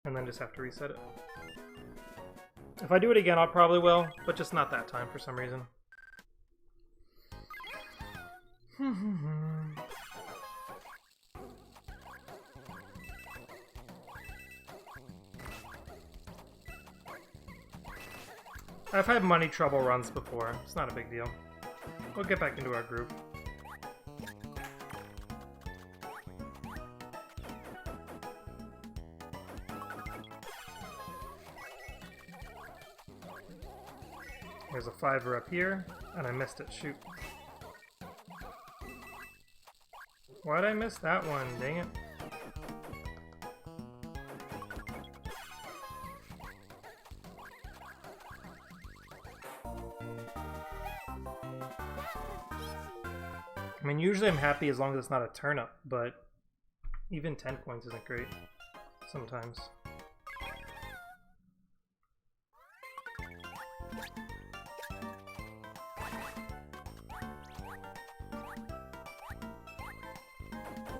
And then just have to reset it. If I do it again, I probably will, but just not that time for some reason. I've had money trouble runs before. It's not a big deal. We'll get back into our group. There's a $5 up here, and I missed it. Shoot. Why'd I miss that one? Dang it. I mean, usually I'm happy as long as it's not a turnip, but even 10 coins isn't great sometimes.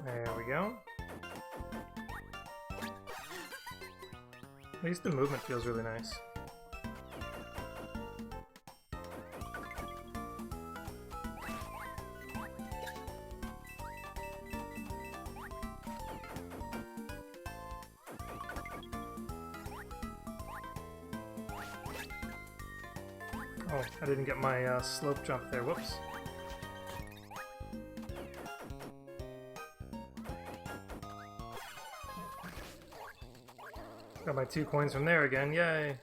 There we go. At least the movement feels really nice. Oh, I didn't get my slope jump there. Whoops. Got my 2 coins from there again. Yay!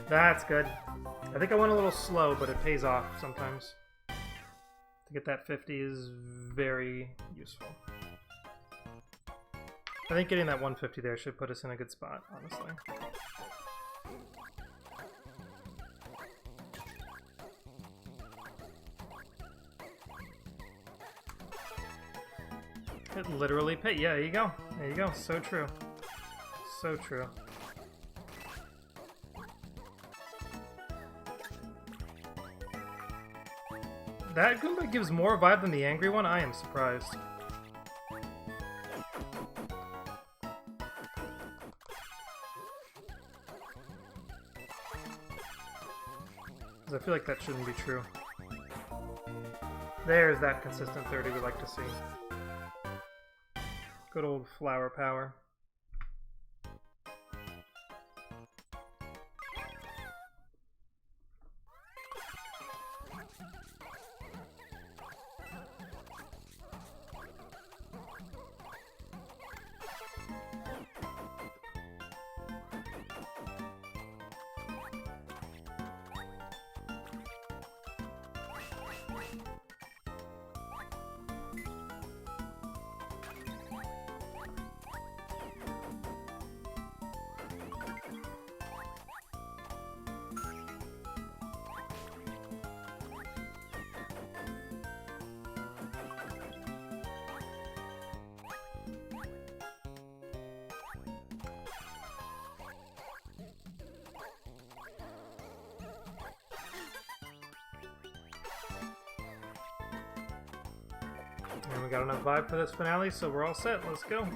That's good. I think I went a little slow, but it pays off sometimes. To get that 50 is very useful. I think getting that 150 there should put us in a good spot, honestly. It literally paid. Yeah, there you go. There you go. So true. So true. That Goomba gives more vibe than the angry one? I am surprised. I feel like that shouldn't be true. There's that consistent 30 we like to see. Good old flower power. And we got enough vibe for this finale, so we're all set. Let's go.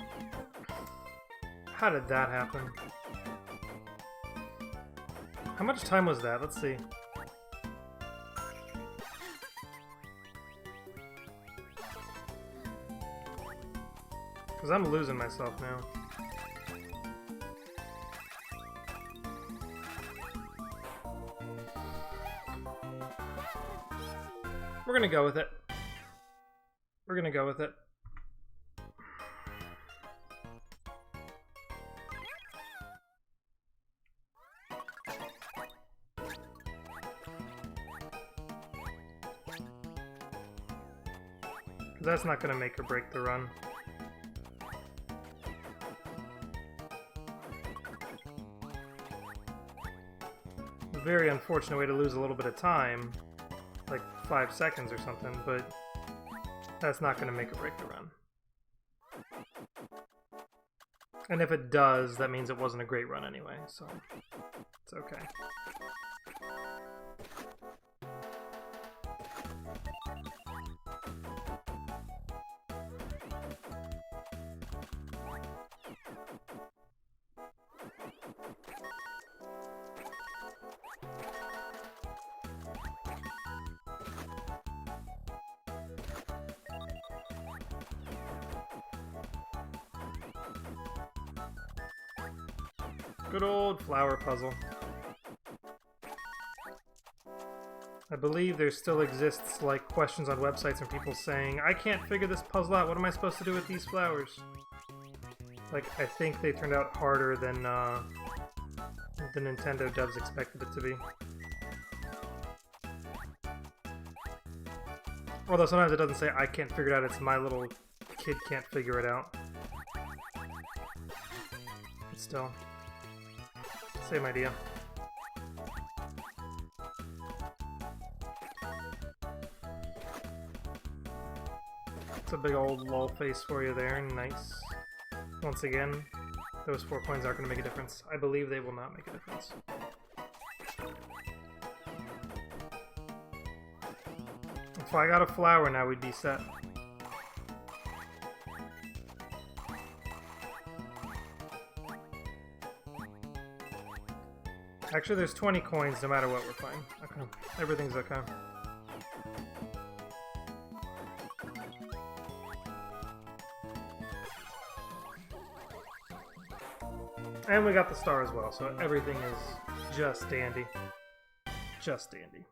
How did that happen? How much time was that? Let's see. Because I'm losing myself now. We're gonna go with it. We're gonna go with it. That's not gonna make or break the run. A very unfortunate way to lose a little bit of time, like 5 seconds or something, but that's not going to make or break the run. And if it does, that means it wasn't a great run anyway, so it's okay. Good old flower puzzle. I believe there still exists like questions on websites and people saying, I can't figure this puzzle out, what am I supposed to do with these flowers? Like, I think they turned out harder than the Nintendo devs expected it to be. Although sometimes it doesn't say, I can't figure it out, it's my little kid can't figure it out. But still, same idea. It's a big old lol face for you there, nice. Once again, those 4 coins aren't going to make a difference. I believe they will not make a difference. If I got a flower now, we'd be set. Actually, there's 20 coins no matter what, we're fine. Okay, everything's okay. And we got the star as well, so everything is just dandy. Just dandy.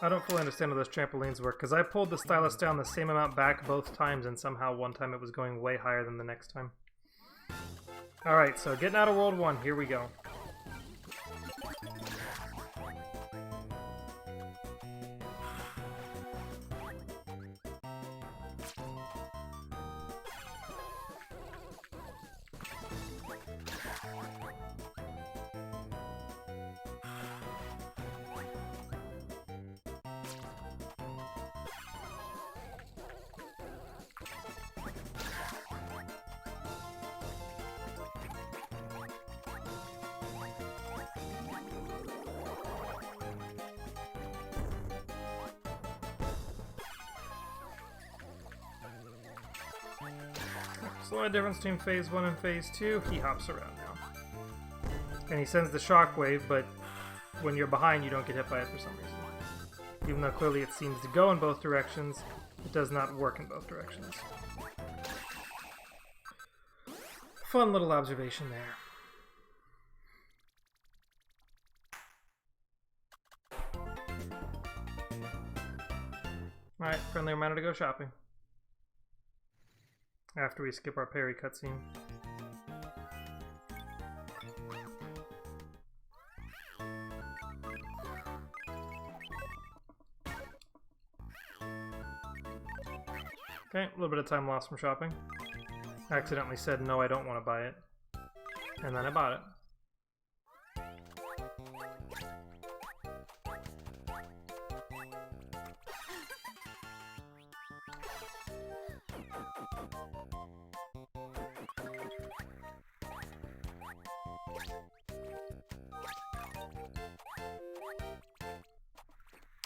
I don't fully understand how those trampolines work, because I pulled the stylus down the same amount back both times, and somehow one time it was going way higher than the next time. Alright, so getting out of World 1, here we go. So the only difference between Phase 1 and Phase 2, he hops around now. And he sends the shockwave, but when you're behind you don't get hit by it for some reason. Even though clearly it seems to go in both directions, it does not work in both directions. Fun little observation there. Alright, friendly reminder to go shopping. After we skip our parry cutscene. Okay, a little bit of time lost from shopping. I accidentally said no, I don't want to buy it. And then I bought it.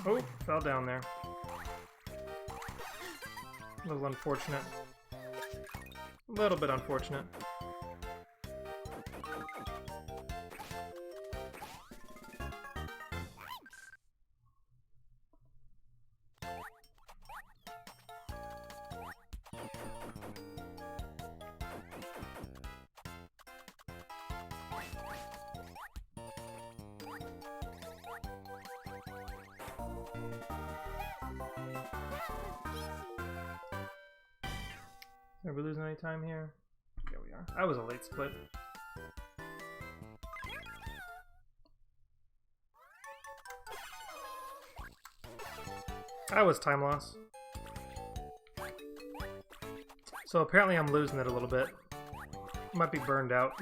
Oh, fell down there. A little unfortunate. A little bit unfortunate. Are we losing any time here? Yeah, we are. I was a late split. I was time loss. So apparently I'm losing it a little bit. I might be burned out.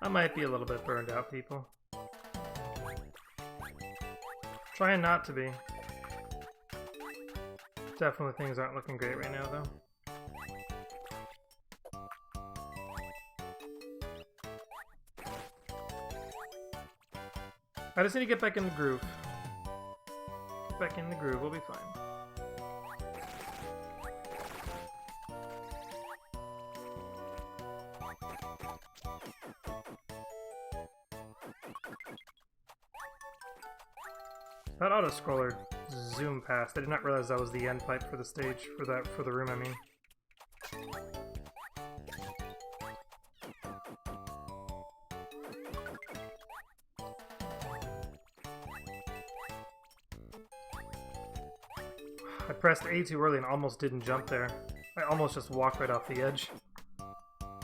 I might be a little bit burned out, people. Trying not to be. Definitely things aren't looking great right now, though. I just need to get back in the groove. Get back in the groove, we'll be fine. That auto-scroller zoomed past. I did not realize that was the end pipe for the stage, for the room, I mean. I pressed A too early and almost didn't jump there. I almost just walked right off the edge.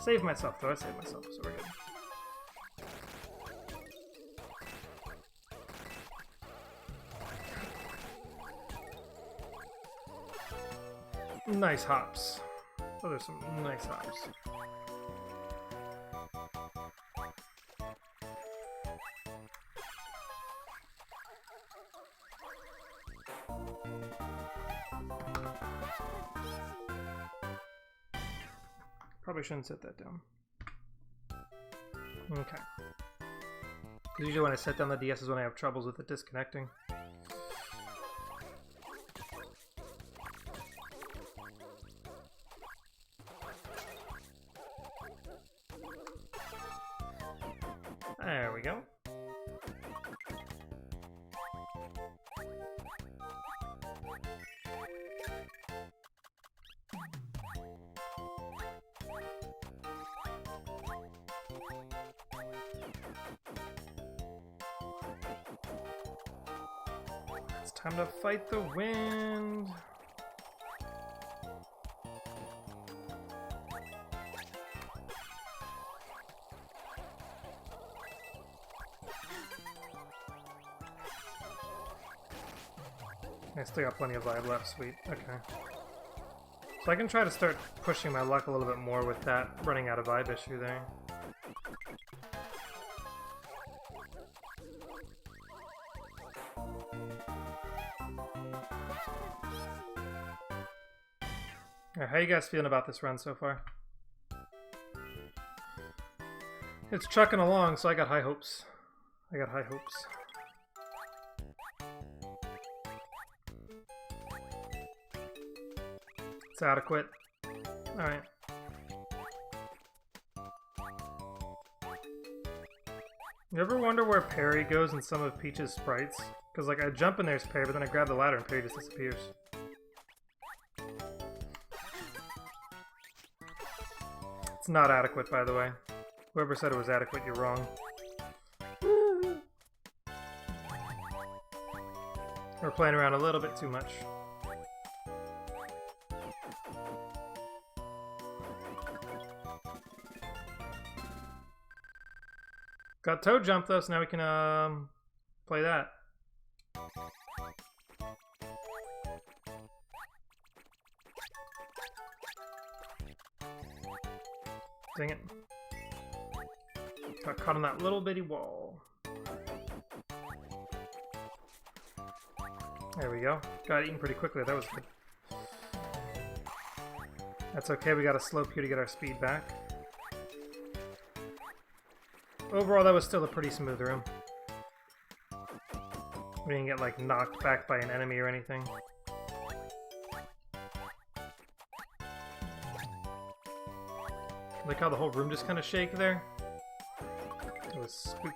Saved myself, though. I saved myself, so we're good. Nice hops. Oh, there's some nice hops. Probably shouldn't set that down. Okay. Because usually when I set down the DS is when I have troubles with it disconnecting. There we go. It's time to fight the wind. I still got plenty of vibe left, sweet. Okay. So I can try to start pushing my luck a little bit more with that running out of vibe issue there. Alright, how you guys feeling about this run so far? It's chucking along, so I got high hopes. I got high hopes. It's adequate. Alright. You ever wonder where parry goes in some of Peach's sprites? Because, like, I jump and there's parry, but then I grab the ladder and parry just disappears. It's not adequate, by the way. Whoever said it was adequate, you're wrong. We're playing around a little bit too much. Got Toad Jump though, so now we can play that. Dang it. Got caught on that little bitty wall. There we go. Got eaten pretty quickly, that was good. That's okay, we got a slope here to get our speed back. Overall, that was still a pretty smooth room. We didn't get, like, knocked back by an enemy or anything. Like how the whole room just kind of shake there? It was spooky.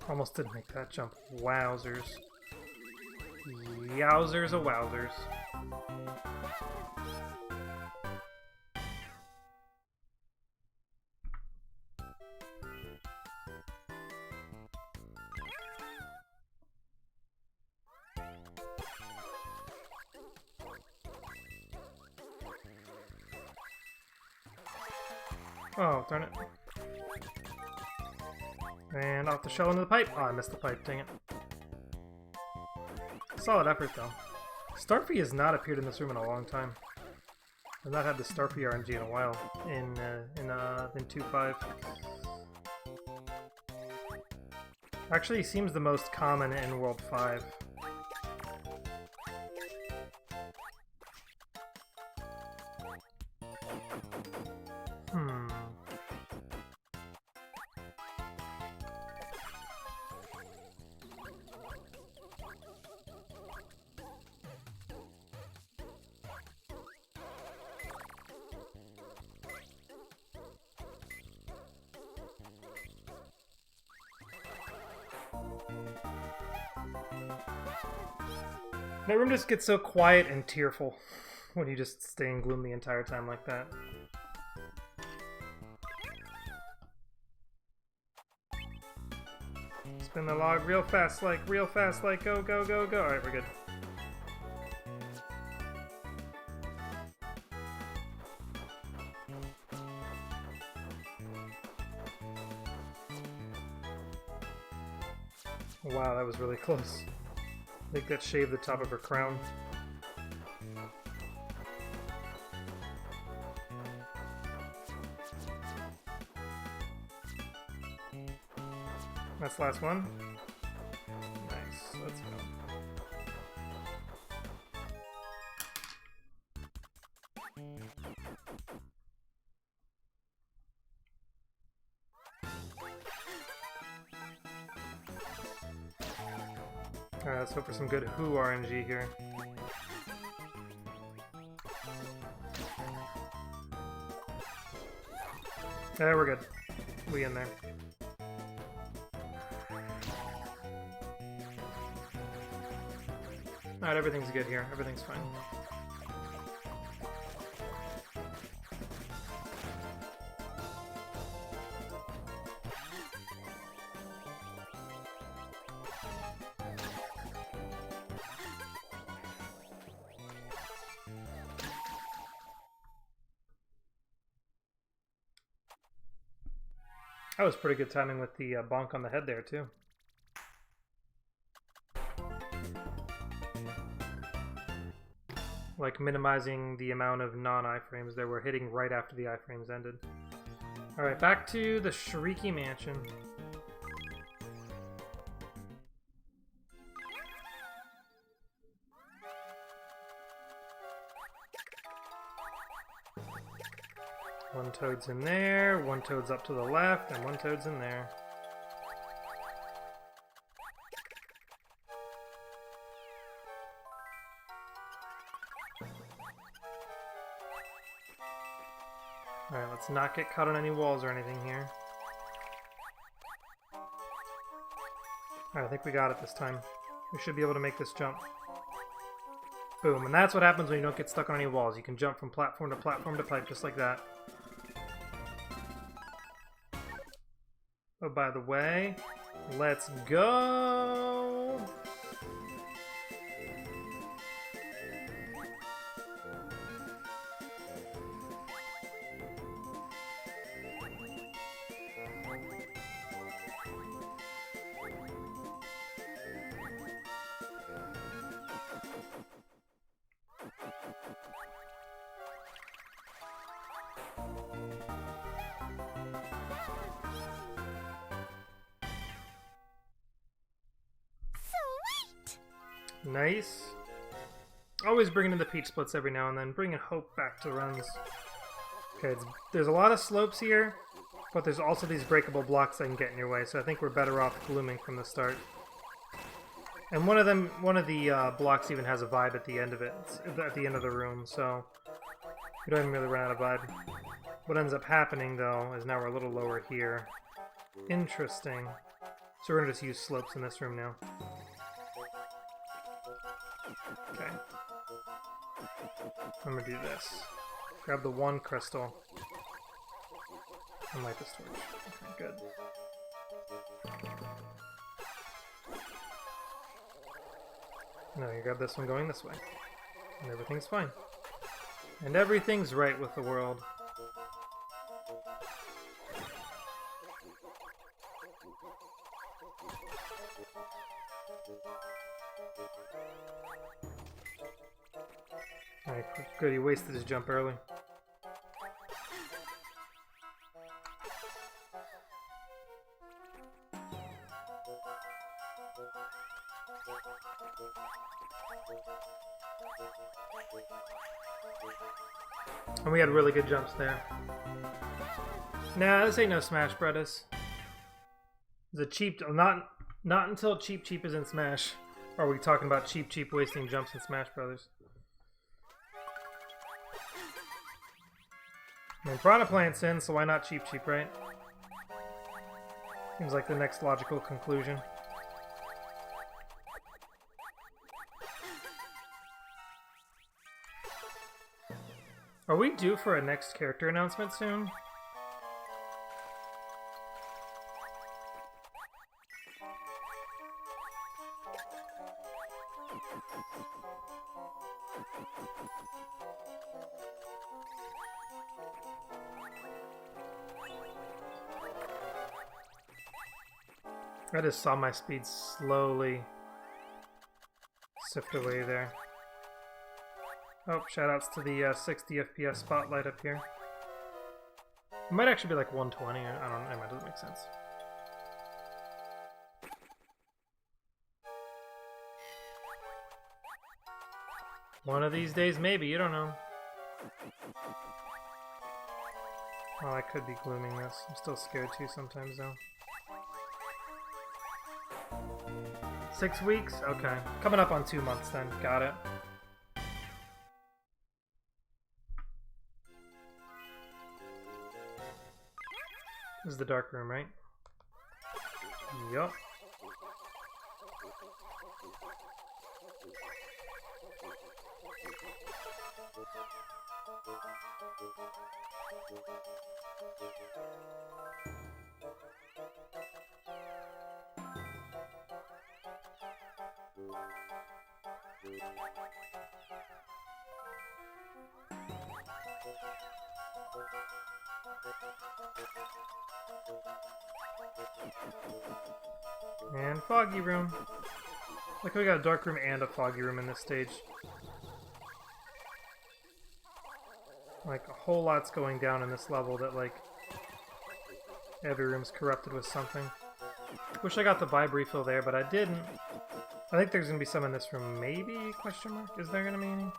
Almost didn't make that jump. Wowzers. Yowzers a wowzers. Oh, darn it. And off the shell into the pipe. Oh, I missed the pipe, dang it. Solid effort, though. Starfy has not appeared in this room in a long time. I've not had the Starfy RNG in a while in 2.5. Actually, he seems the most common in World 5. That room just gets so quiet and tearful when you just stay in gloom the entire time like that. Spin the log real fast, like, go, go, go, go. Alright, we're good. Wow, that was really close. I think that shaved the top of her crown. That's the last one. Nice, let's go. Alright, let's hope for some good Who RNG here. Yeah, we're good. We in there. Alright, everything's good here. Everything's fine. That was pretty good timing with the bonk on the head there, too. Like minimizing the amount of non-iframes that were hitting right after the iframes ended. Alright, back to the Shrieky Mansion. One Toad's in there, one Toad's up to the left, and one Toad's in there. Alright, let's not get caught on any walls or anything here. Alright, I think we got it this time. We should be able to make this jump. Boom, and that's what happens when you don't get stuck on any walls. You can jump from platform to platform to pipe just like that. Oh, by the way, let's go! Nice. Always bringing in the peach splits every now and then, bringing hope back to the runs. Okay, there's a lot of slopes here, but there's also these breakable blocks that can get in your way, so I think we're better off glooming from the start. And one of the blocks even has a vibe at the end of it, at the end of the room, so we don't even really run out of vibe. What ends up happening, though, is now we're a little lower here. Interesting. So we're gonna just use slopes in this room now. Okay. I'm gonna do this. Grab the one crystal. And light this torch. Okay, good. Now you grab this one going this way. And everything's fine. And everything's right with the world. Alright, good, he wasted his jump early. And we had really good jumps there. Nah, this ain't no Smash Brothers. The cheap, not until Cheap is in Smash are we talking about Cheap wasting jumps in Smash Brothers. I mean, Piranha Plant's in, so why not Cheap, right? Seems like the next logical conclusion. Are we due for a next character announcement soon? I just saw my speed slowly sift away there. Oh, shoutouts to the 60 FPS spotlight up here. It might actually be like 120. I don't know. It doesn't make sense. One of these days, maybe. You don't know. Oh, I could be glooming this. I'm still scared too sometimes, though. 6 weeks? Okay. Coming up on 2 months then. Got it. This is the dark room, right? Yup. And foggy room. Like we got a dark room and a foggy room in this stage. Like a whole lot's going down in this level that like every room's corrupted with something. Wish I got the vibe refill there, but I didn't. I think there's gonna be some in this room, maybe? Question mark? Is there gonna be any?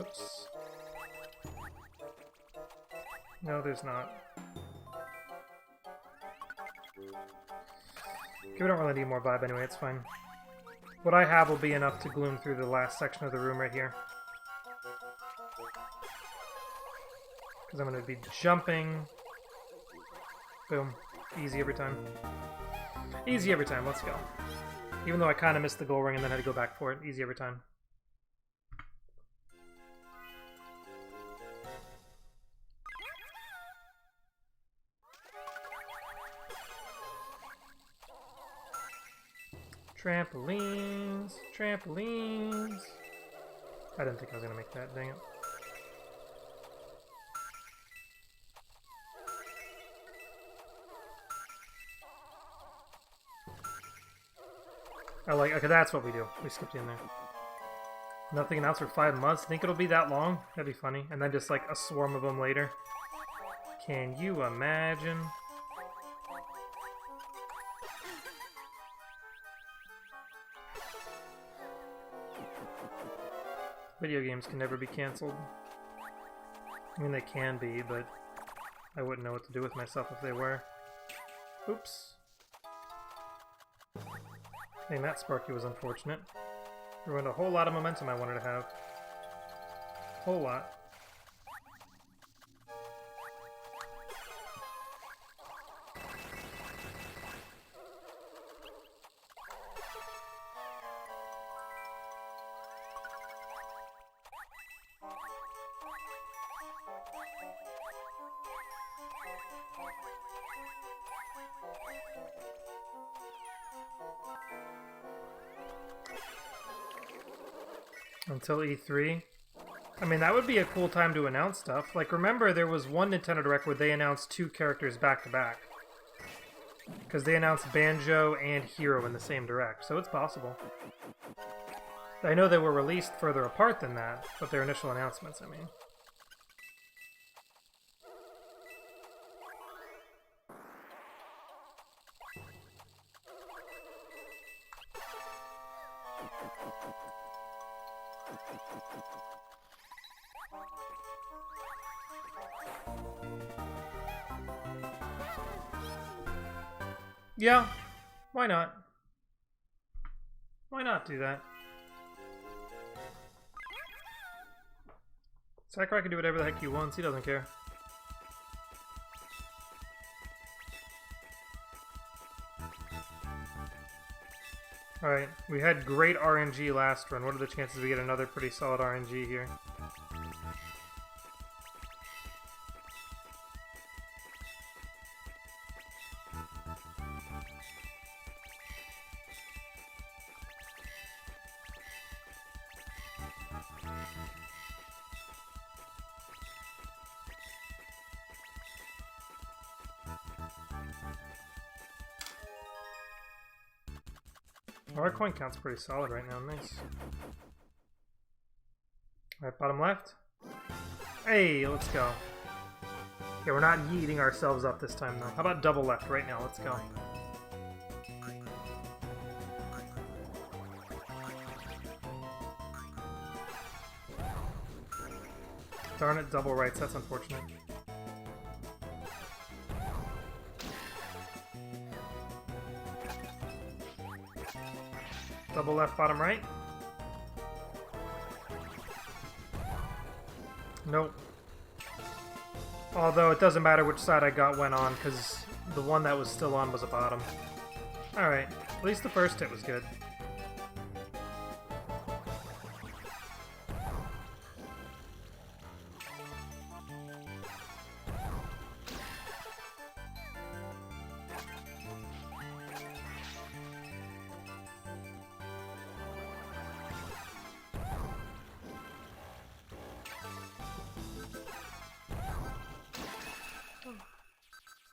Oops. No, there's not. We don't really need more vibe anyway, it's fine. What I have will be enough to gloom through the last section of the room right here. Because I'm going to be jumping. Boom. Easy every time. Easy every time, let's go. Even though I kind of missed the goal ring and then had to go back for it. Easy every time. Trampolines, trampolines. I didn't think I was gonna make that, dang it. I like, okay, that's what we do. We skipped in there. Nothing announced for 5 months. Think it'll be that long? That'd be funny. And then just like a swarm of them later. Can you imagine? Video games can never be cancelled. I mean, they can be, but I wouldn't know what to do with myself if they were. Oops. Dang, that Sparky was unfortunate. Ruined a whole lot of momentum I wanted to have. Whole lot. Until E3. I mean, that would be a cool time to announce stuff. Like, remember, there was one Nintendo Direct where they announced 2 characters back-to-back. Because they announced Banjo and Hero in the same Direct, so it's possible. I know they were released further apart than that, but their initial announcements, I mean. Yeah, why not? Why not do that? Sakurai can do whatever the heck he wants, he doesn't care. Alright, we had great RNG last run. What are the chances we get another pretty solid RNG here? Oh, our coin count's pretty solid right now. Nice. Alright, bottom left. Hey, let's go. Okay, we're not yeeting ourselves up this time, though. How about double left right now? Let's go. Darn it, double rights. That's unfortunate. Double left, bottom right. Nope. Although it doesn't matter which side I went on, because the one that was still on was a bottom. Alright, at least the first hit was good.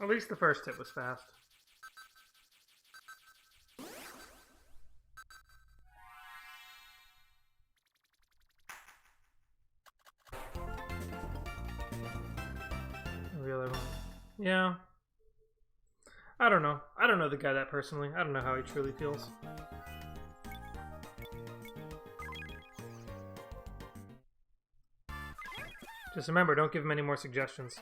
At least the first hit was fast. The other one. Yeah. I don't know. I don't know the guy that personally. I don't know how he truly feels. Just remember, don't give him any more suggestions.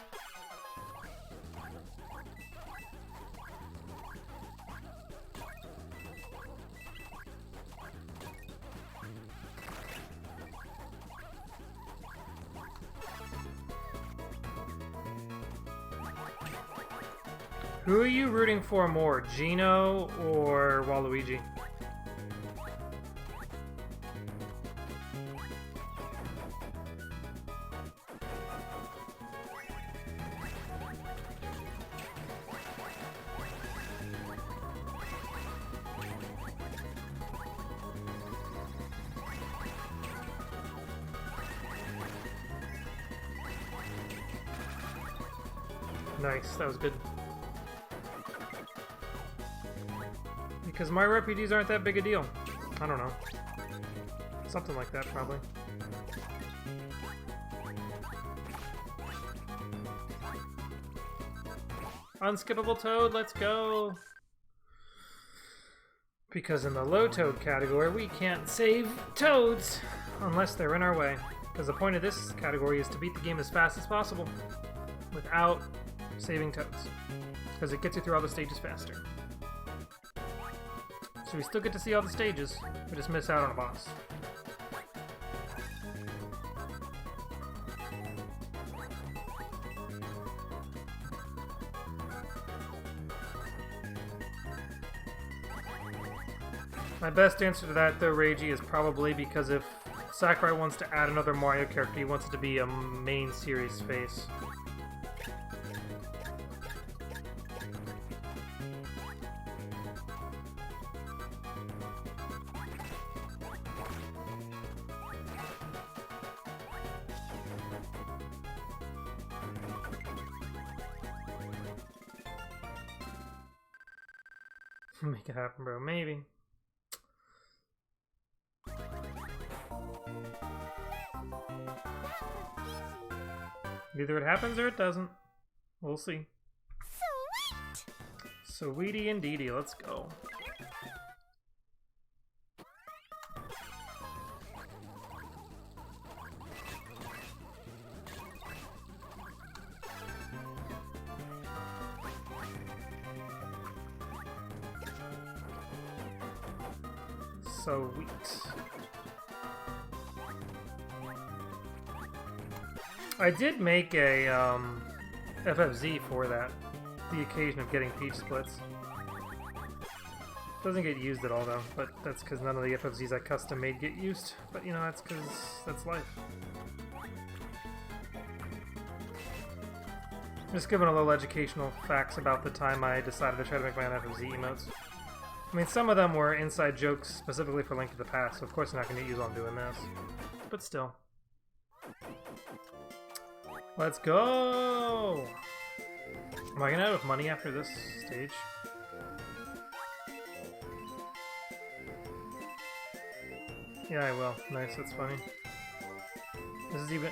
Who are you rooting for more, Gino or Waluigi? Nice, that was good. Because my RPGs aren't that big a deal. I don't know. Something like that, probably. Unskippable Toad, let's go! Because in the Low Toad category, we can't save Toads unless they're in our way. Because the point of this category is to beat the game as fast as possible without saving Toads. Because it gets you through all the stages faster. So we still get to see all the stages, we just miss out on a boss. My best answer to that, though, Reiji, is probably because if Sakurai wants to add another Mario character, he wants it to be a main series face. Make it happen, bro. Maybe. Either it happens or it doesn't. We'll see. Sweet! Sweetie indeedy, let's go. Sweet. I did make a FFZ for that. The occasion of getting peach splits. Doesn't get used at all though, but that's because none of the FFZs I custom made get used. But you know, that's because that's life. Just giving a little educational facts about the time I decided to try to make my own FFZ emotes. I mean, some of them were inside jokes specifically for Link to the Past, so of course I'm not going to get used on doing this. But still. Let's go! Am I going to have money after this stage? Yeah, I will. Nice, that's funny. This is even...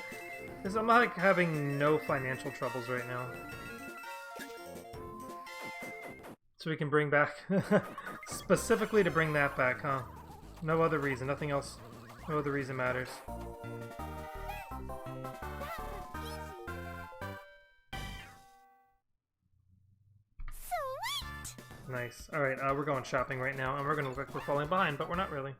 I'm like having no financial troubles right now. So we can bring back... specifically to bring that back, huh? No other reason, nothing else. No other reason matters. Sweet! Nice. Alright, we're going shopping right now, and we're gonna look like we're falling behind, but we're not really.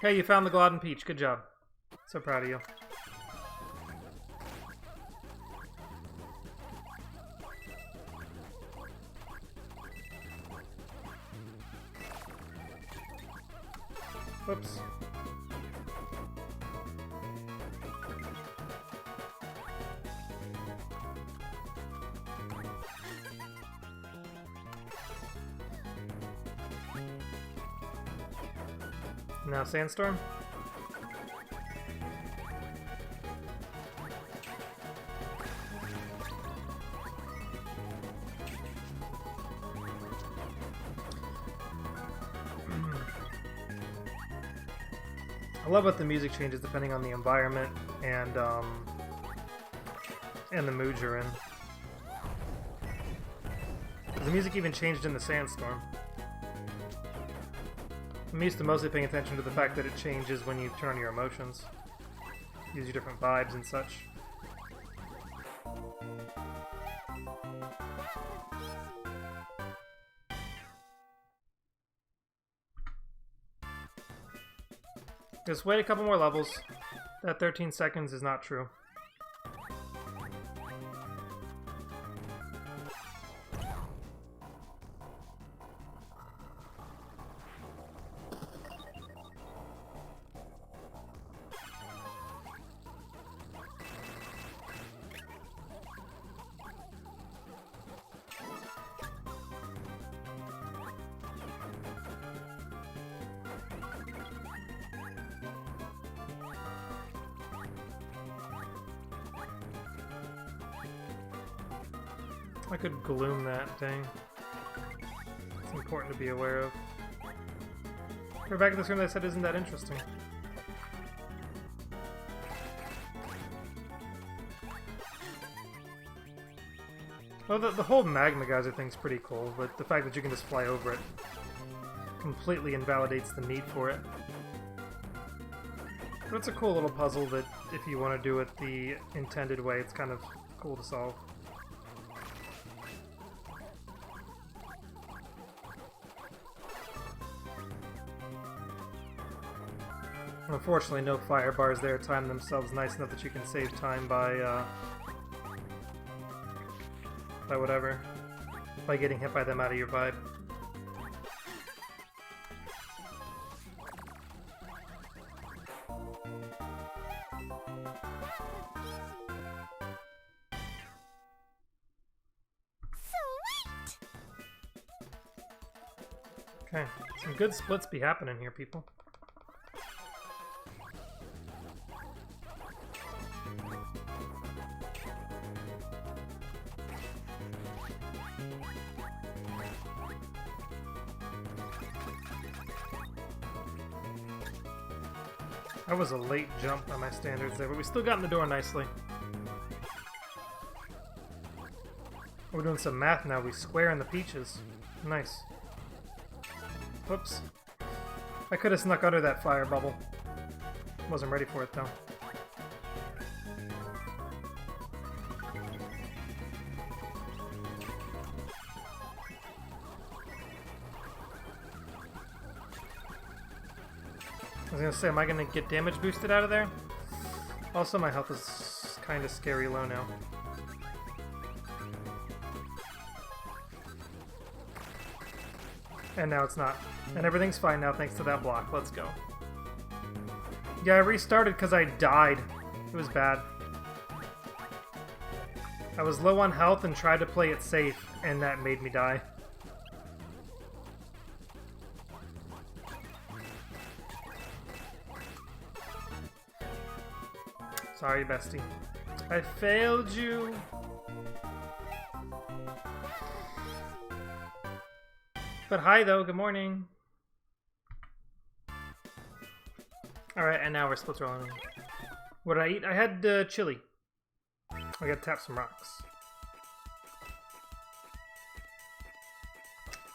Hey, you found the Glodden Peach. Good job. So proud of you. Oops. Now Sandstorm. I love what the music changes depending on the environment and the mood you're in. The music even changed in the Sandstorm. I'm used to mostly paying attention to the fact that it changes when you turn on your emotions. Use your different vibes and such. Just wait a couple more levels. That 13 seconds is not true. I could gloom that thing. It's important to be aware of. We're back in this room that I said isn't that interesting. Well, the whole Magma Geyser thing's pretty cool, but the fact that you can just fly over it completely invalidates the need for it. But it's a cool little puzzle that, if you want to do it the intended way, it's kind of cool to solve. Unfortunately, no fire bars there time themselves nice enough that you can save time by whatever. By getting hit by them out of your vibe. Sweet! Okay, some good splits be happening here, people. That was a late jump by my standards there, but we still got in the door nicely. We're doing some math now. We square in the peaches. Nice. Whoops. I could have snuck under that fire bubble. Wasn't ready for it, though. I was gonna say, am I gonna get damage boosted out of there? Also, my health is kind of scary low now. And now it's not. And everything's fine now thanks to that block. Let's go. Yeah, I restarted because I died. It was bad. I was low on health and tried to play it safe, and that made me die. Sorry, bestie. I failed you. But hi, though. Good morning. Alright, and now we're split rolling. What did I eat? I had chili. I gotta tap some rocks.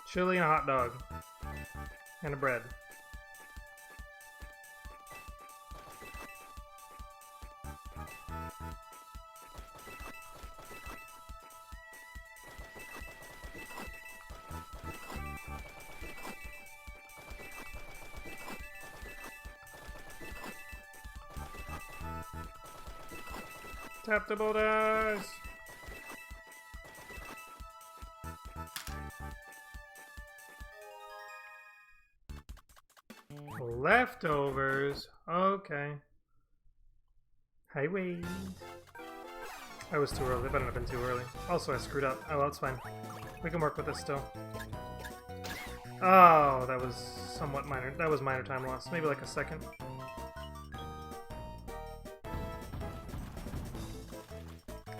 Chili and a hot dog. And a bread. Tap the boulders! Leftovers. Okay. Highway. I was too early. That better not have been too early. Also, I screwed up. Oh, well, it's fine. We can work with this still. Oh, that was somewhat minor. That was minor time loss. Maybe like a second.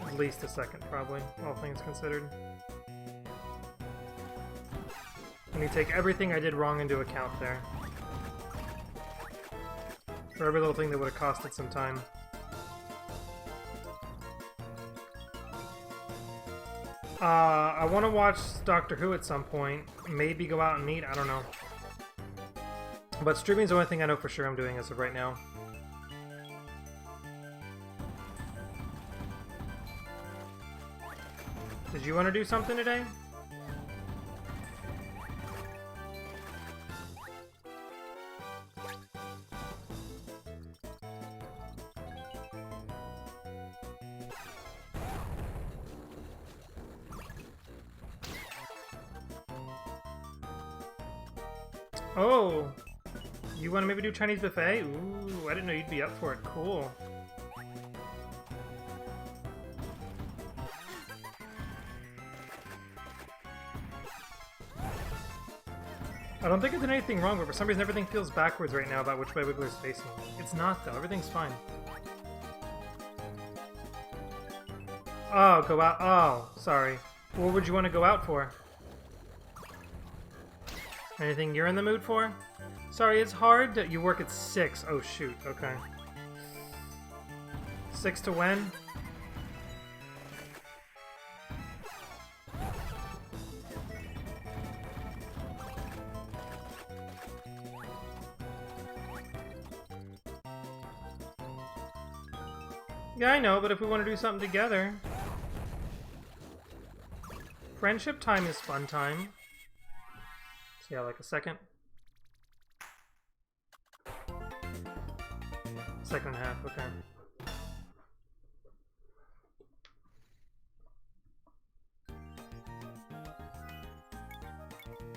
At least a second, probably, all things considered. When you take everything I did wrong into account there. For every little thing that would have costed some time. I want to watch Doctor Who at some point. Maybe go out and meet, I don't know. But streaming's the only thing I know for sure I'm doing as of right now. Did you want to do something today? Oh! You want to maybe do Chinese buffet? Ooh, I didn't know you'd be up for it. Cool. I don't think I did anything wrong, but for some reason everything feels backwards right now about which way Wiggler's facing. It's not, though. Everything's fine. Oh, go out. Oh, sorry. What would you want to go out for? Anything you're in the mood for? Sorry, it's hard. You work at 6. Oh, shoot. Okay. 6 to when? Yeah, I know, but if we want to do something together... Friendship time is fun time. So yeah, like a second. Second and a half, okay.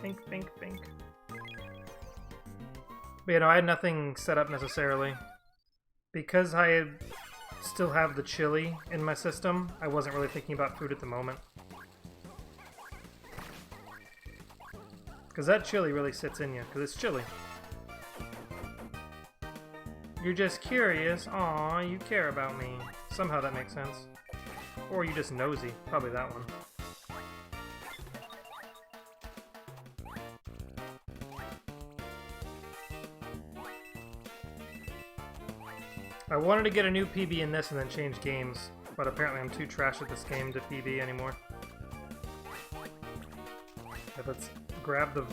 Think, think, think. But you know, I had nothing set up necessarily. Because I still have the chili in my system, I wasn't really thinking about food at the moment. Because that chili really sits in you, because it's chili. You're just curious. Aw, you care about me. Somehow that makes sense. Or you just nosy. Probably that one. I wanted to get a new PB in this and then change games, but apparently I'm too trash at this game to PB anymore. Okay, let's grab the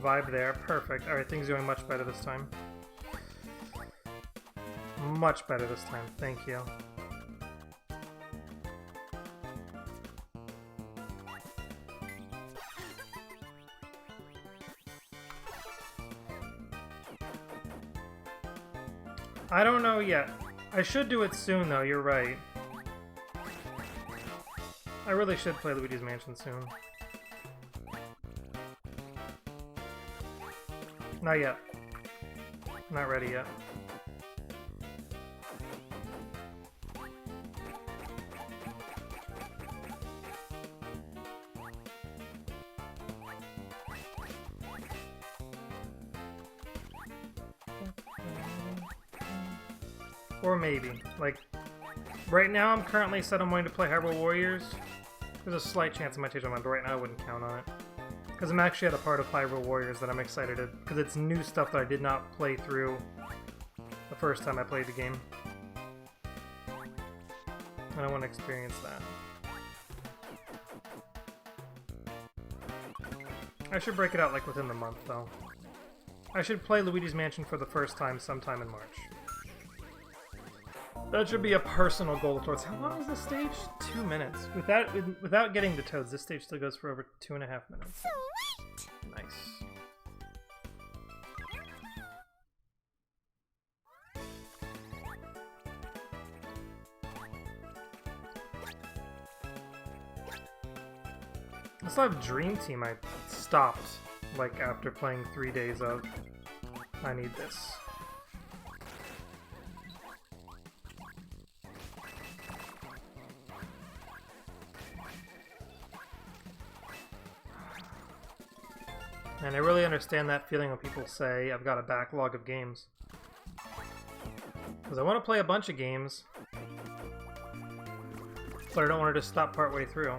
vibe there. Perfect. Alright, things are going much better this time. Much better this time. Thank you. I don't know yet. I should do it soon, though. You're right. I really should play Luigi's Mansion soon. Not yet. Not ready yet. Or maybe. Like, Right now, I'm currently set on wanting to play Hyrule Warriors. There's a slight chance I might change my mind, but right now I wouldn't count on it. Because I'm actually at a part of Hyrule Warriors that I'm excited to... Because it's new stuff that I did not play through the first time I played the game. And I want to experience that. I should break it out like within the month, though. I should play Luigi's Mansion for the first time sometime in March. That should be a personal goal towards. How long is this stage? 2 minutes. Without getting the Toads, this stage still goes for over 2.5 minutes. Sweet! Nice. I still have Dream Team. I stopped, like, after playing 3 days of. I need this. And I really understand that feeling when people say, I've got a backlog of games. Because I want to play a bunch of games, but I don't want to just stop partway through.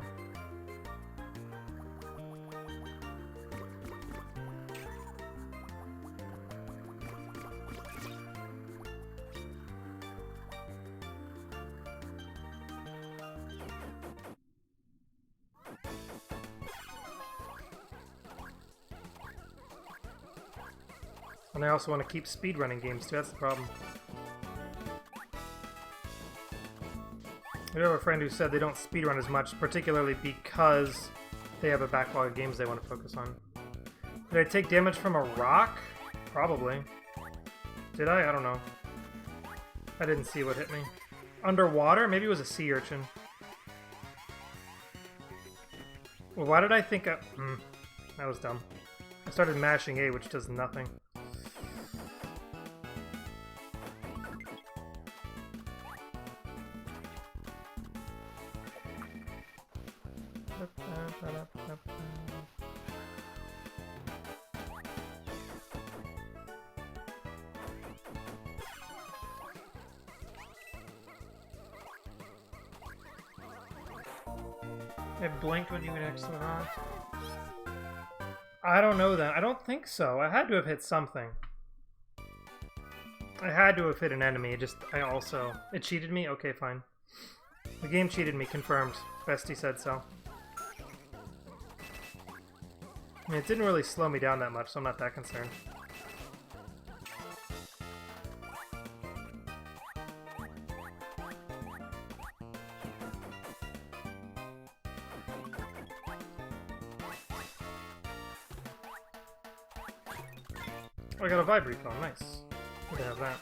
And I also want to keep speedrunning games too, that's the problem. I have a friend who said they don't speedrun as much, particularly because they have a backlog of games they want to focus on. Did I take damage from a rock? Probably. Did I? I don't know. I didn't see what hit me. Underwater? Maybe it was a sea urchin. Well, why did I think I... that was dumb. I started mashing A, which does nothing. It blinked when you went next to the rock. I don't know that. I don't think so. I had to have hit something. I had to have hit an enemy. It cheated me? Okay, fine. The game cheated me. Confirmed. Bestie said so. I mean, it didn't really slow me down that much, so I'm not that concerned. Oh, I got a Vibraphone, nice. Good to have that.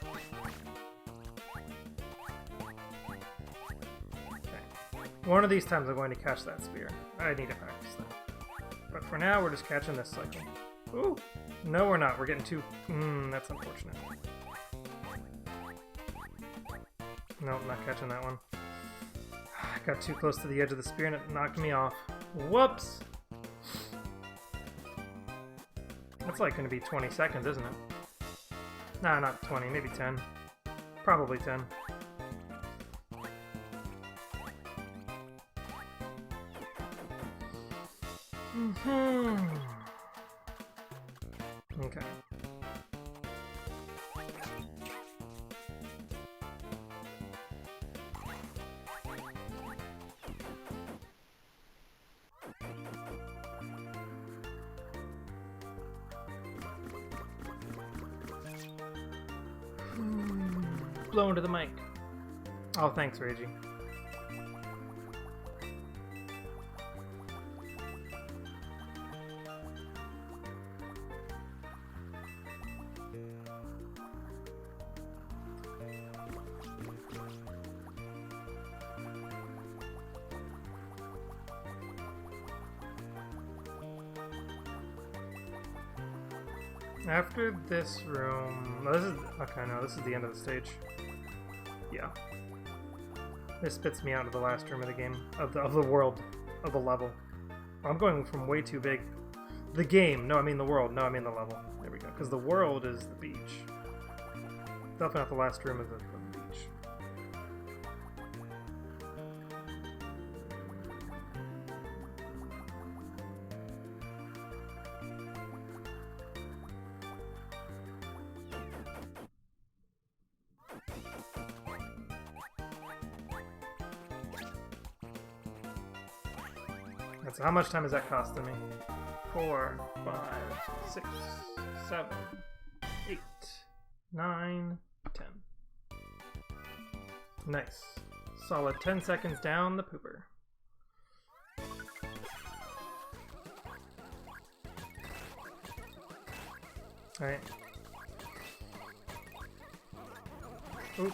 Okay. One of these times I'm going to catch that spear. I need to practice that. But for now, we're just catching this cycle. Ooh! No, we're not. We're getting too... that's unfortunate. Nope, not catching that one. I got too close to the edge of the spear and it knocked me off. Whoops! That's like going to be 20 seconds, isn't it? Nah, not 20, maybe 10. Probably 10. Okay. Blow into the mic. Oh, thanks, Reggie. After this room... Oh, this is... Okay, no, this is the end of the stage. Yeah. This spits me out of the last room of the game. Of the world. Of the level. I'm going from way too big. The game! No, I mean the world. No, I mean the level. There we go. Because the world is the beach. Definitely not the last room of the beach. And so how much time is that costing me? 4, 5, 6, 7, 8, 9, 10. Nice. Solid 10 seconds down the pooper. Alright. Oop.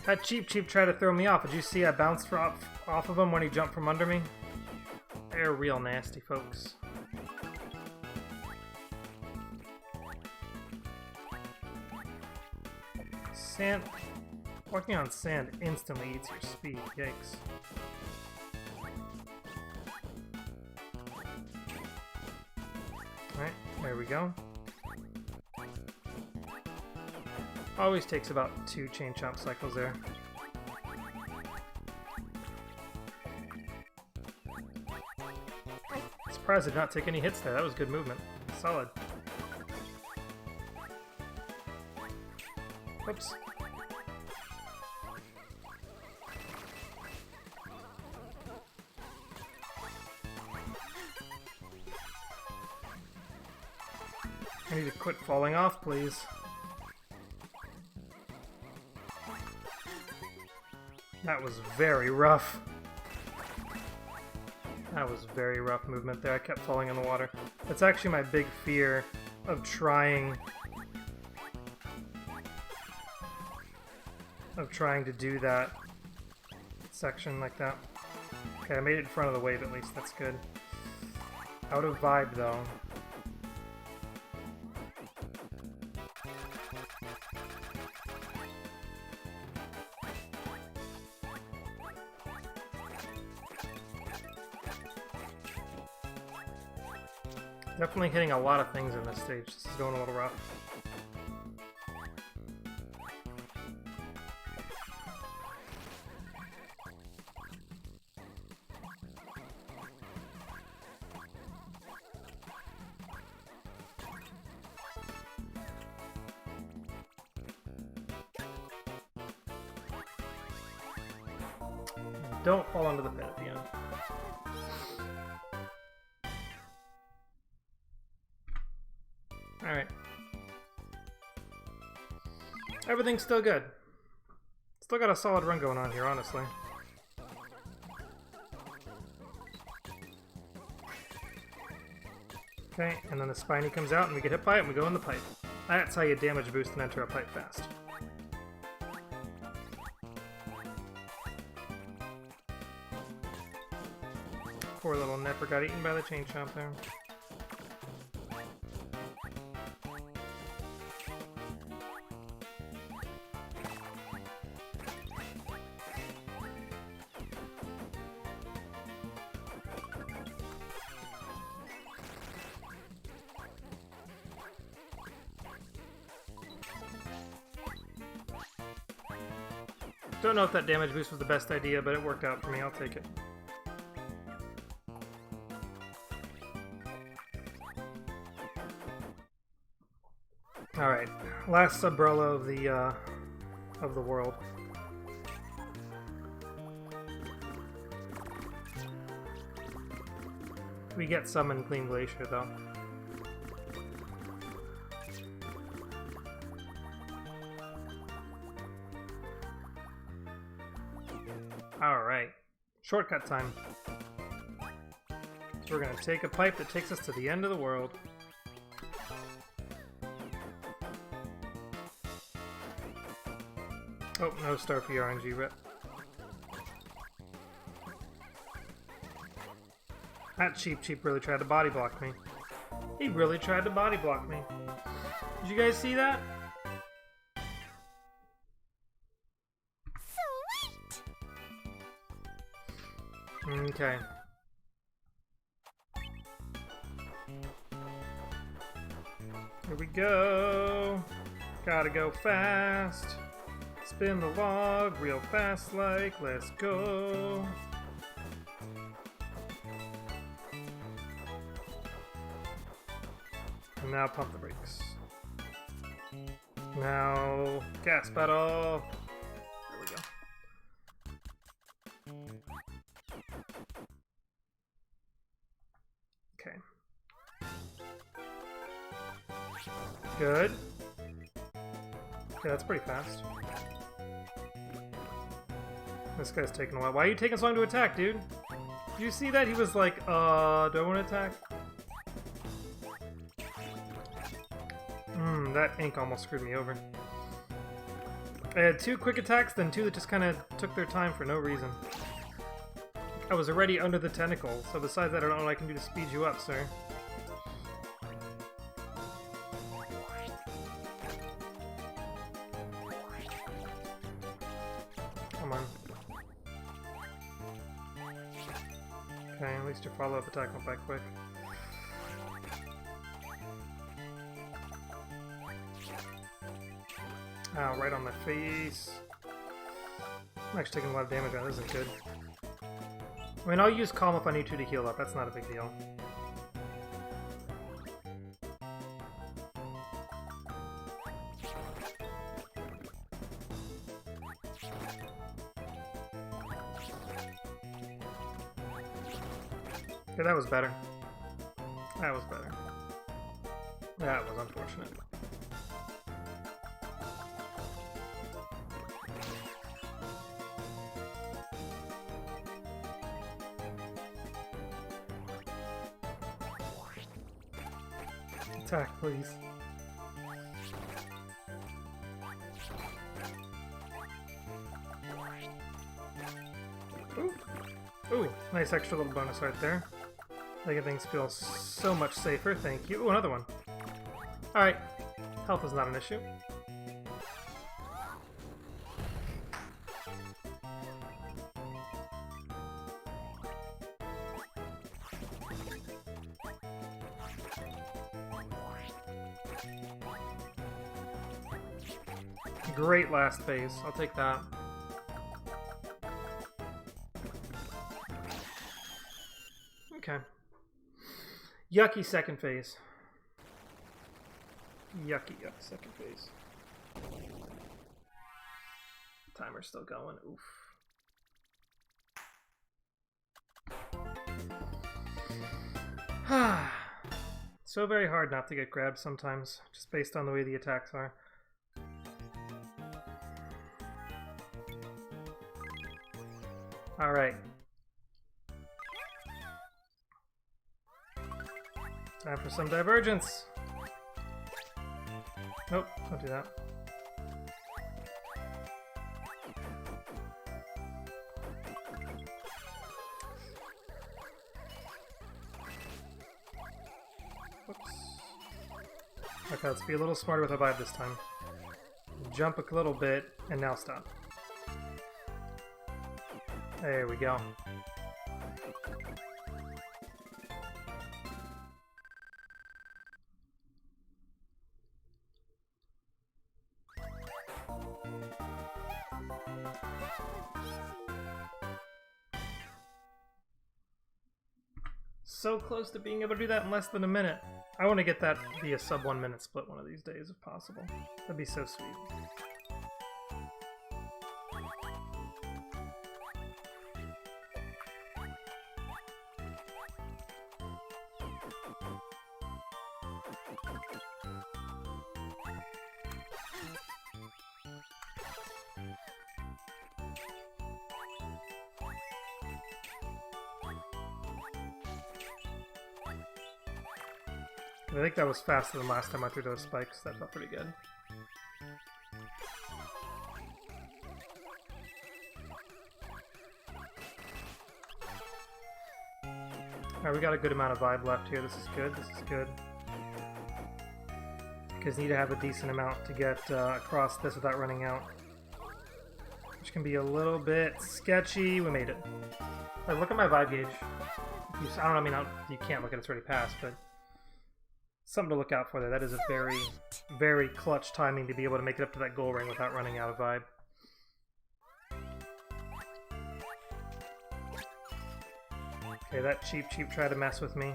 That Cheep tried to throw me off. Did you see I bounced off of him when he jumped from under me? They're real nasty, folks. Sand. Walking on sand instantly eats your speed. Yikes. Alright, there we go. Always takes about 2 chain chomp cycles there. Surprised I did not take any hits there. That was good movement. Solid. Whoops. I need to quit falling off, please. That was very rough. That was very rough movement there. I kept falling in the water. That's actually my big fear of trying to do that section like that. Okay, I made it in front of the wave at least. That's good. Out of vibe though. Definitely hitting a lot of things in this stage. This is going a little rough. Don't fall into the pit at the end. Alright. Everything's still good. Still got a solid run going on here, honestly. Okay, and then the spiny comes out and we get hit by it and we go in the pipe. That's how you damage boost and enter a pipe fast. Poor little Nepper got eaten by the chain chomp there. Don't know if that damage boost was the best idea, but it worked out for me. I'll take it. Alright, last umbrella of the world. We get some in Clean Glacier though. Alright, shortcut time. We're gonna take a pipe that takes us to the end of the world. Oh, no Starfy RNG rip. That Cheep really tried to body block me. He really tried to body block me. Did you guys see that? Sweet! Okay. Here we go. Gotta go fast. Spin the log real fast like, let's go. And now pump the brakes. Now gas pedal. There we go. Good. Okay, that's pretty fast. This guy's taking a while. Why are you taking so long to attack, dude? Did you see that? He was like, do I want to attack? That ink almost screwed me over. I had 2 quick attacks, then 2 that just kind of took their time for no reason. I was already under the tentacle, so besides that, I don't know what I can do to speed you up, sir. Come on. Okay, at least your follow-up attack went by quick. Ow, right on my face. I'm actually taking a lot of damage on this. Isn't good. I mean, I'll use Calm if I need to heal up. That's not a big deal. Okay, that was better. That was better. That was unfortunate. Attack, please. Ooh. Ooh, nice extra little bonus right there. Making things feel so much safer, thank you. Ooh, another one. Alright, health is not an issue. Great last phase. I'll take that. Okay. Yucky second phase. Yucky second phase. Timer's still going. Oof. So very hard not to get grabbed sometimes, just based on the way the attacks are. Alright. Time for some divergence! Nope, don't do that. Whoops. Okay, let's be a little smarter with our vibe this time. Jump a little bit, and now stop. There we go. So close to being able to do that in less than a minute. I want to get that via sub 1 minute split one of these days if possible. That'd be so sweet. I think that was faster than last time I threw those spikes. That felt pretty good. Alright, we got a good amount of vibe left here. This is good. This is good. Because need to have a decent amount to get across this without running out. Which can be a little bit sketchy. We made it. Right, look at my vibe gauge. I don't know, I mean, you can't look at it, it's already passed, but something to look out for there. That is a very, very clutch timing to be able to make it up to that goal ring without running out of vibe. Okay, that cheap tried to mess with me.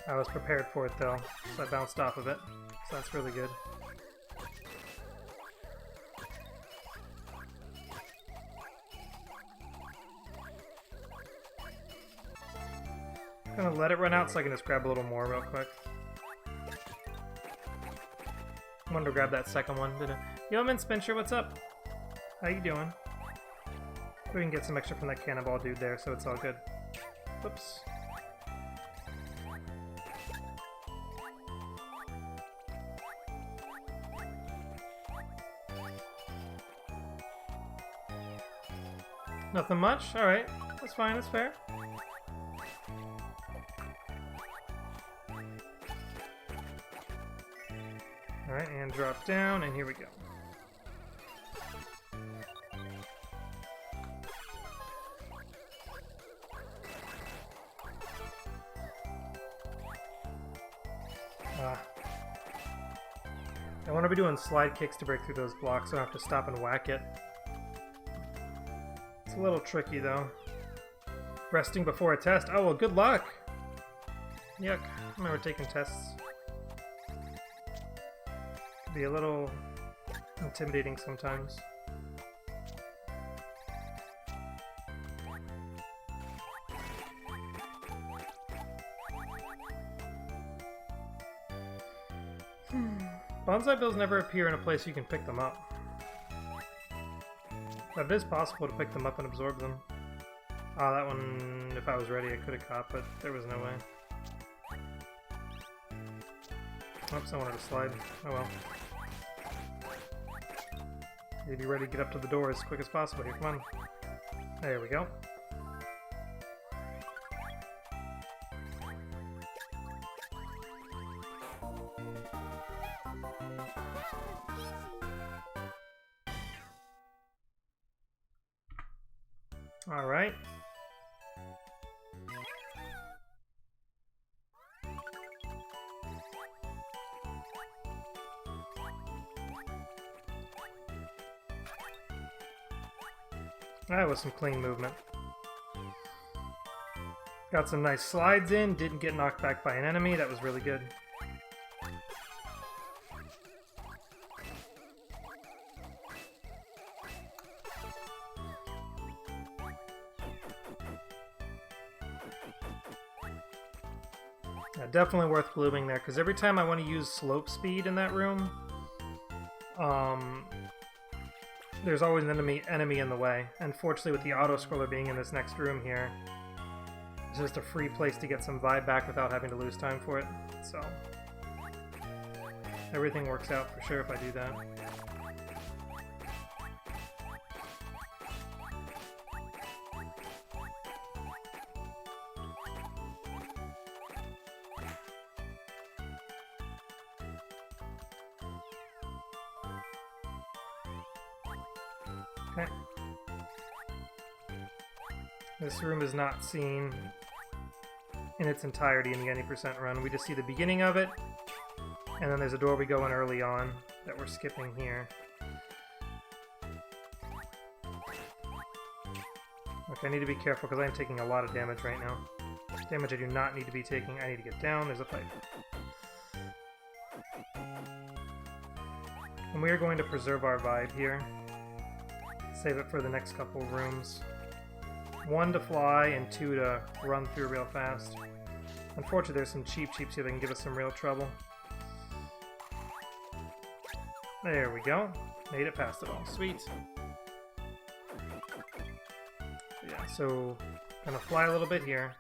I was prepared for it though, so I bounced off of it. So that's really good. I'm gonna let it run out so I can just grab a little more real quick. Wanted to grab that second one, didn't I? Yo, Mint Spincher, what's up? How you doing? We can get some extra from that cannonball dude there, so it's all good. Whoops. Nothing much? Alright. That's fine, that's fair. Alright, and drop down, and here we go. I want to be doing slide kicks to break through those blocks, so I don't have to stop and whack it. It's a little tricky, though. Resting before a test. Oh, well, good luck! Yuck. I remember taking tests. Can be a little intimidating sometimes. Bonsai bills never appear in a place you can pick them up. But it is possible to pick them up and absorb them. Ah, that one, if I was ready, I could have caught, but there was no way. Oops, I wanted to slide. Oh well. Need to be ready to get up to the door as quick as possible here. Come on. There we go. All right. That was some clean movement. Got some nice slides in, didn't get knocked back by an enemy, that was really good. Yeah, definitely worth blooming there, because every time I want to use slope speed in that room, there's always an enemy in the way. Unfortunately, with the auto-scroller being in this next room here, it's just a free place to get some vibe back without having to lose time for it. So, everything works out for sure if I do that. Okay. This room is not seen in its entirety in the any percent run. We just see the beginning of it, and then there's a door we go in early on that we're skipping here. Okay, I need to be careful because I'm taking a lot of damage right now. Damage I do not need to be taking. I need to get down. There's a pipe. And we are going to preserve our vibe here. Save it for the next couple rooms. 1 to fly and 2 to run through real fast. Unfortunately, there's some cheap cheeps here that can give us some real trouble. There we go. Made it past it all. Sweet. Yeah, so gonna fly a little bit here.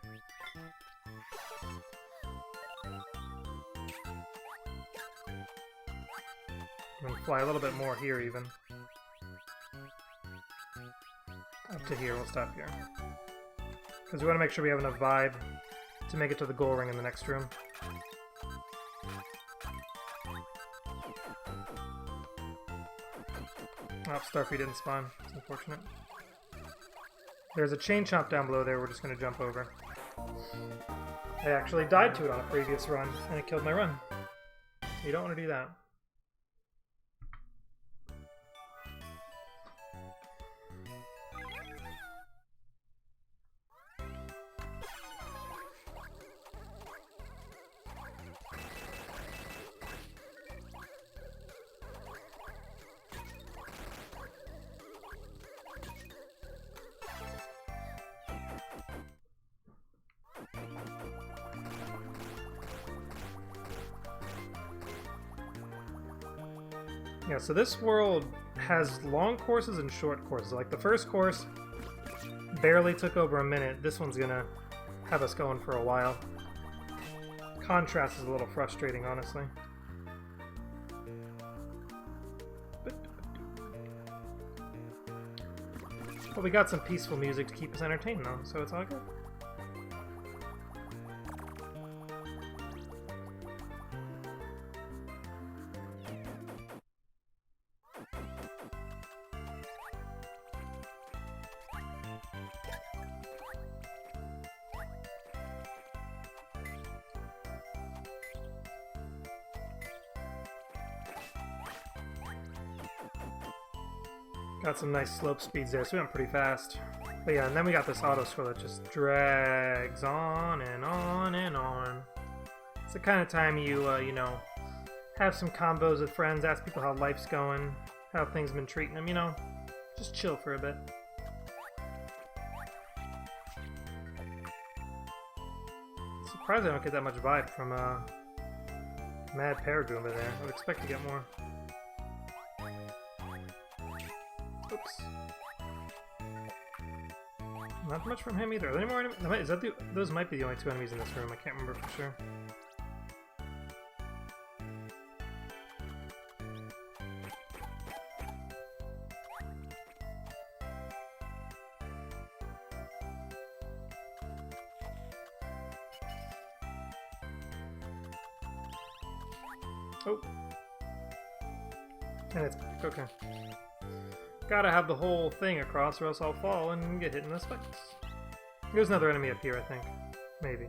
And fly a little bit more here even. Up to here, we'll stop here. Because we want to make sure we have enough vibe to make it to the goal ring in the next room. Oh, Starfy didn't spawn. It's unfortunate. There's a chain chomp down below there we're just going to jump over. I actually died to it on a previous run, and it killed my run. You don't want to do that. Yeah, so this world has long courses and short courses. Like the first course barely took over a minute. This one's gonna have us going for a while. Contrast is a little frustrating, honestly. But we got some peaceful music to keep us entertained though, so it's all good. Got some nice slope speeds there, so we went pretty fast. But yeah, and then we got this auto scroll that just drags on and on and on. It's the kind of time you, you know, have some combos with friends, ask people how life's going, how things been treating them, you know, just chill for a bit. Surprised I don't get that much vibe from Mad Paragoomba there. I would expect to get more. Oops. Not much from him either. Are there any more enemies? Is that those might be the only two enemies in this room. I can't remember for sure. Oh. And it's back. Okay. Gotta have the whole thing across or else I'll fall and get hit in the spikes. There's another enemy up here, I think. Maybe.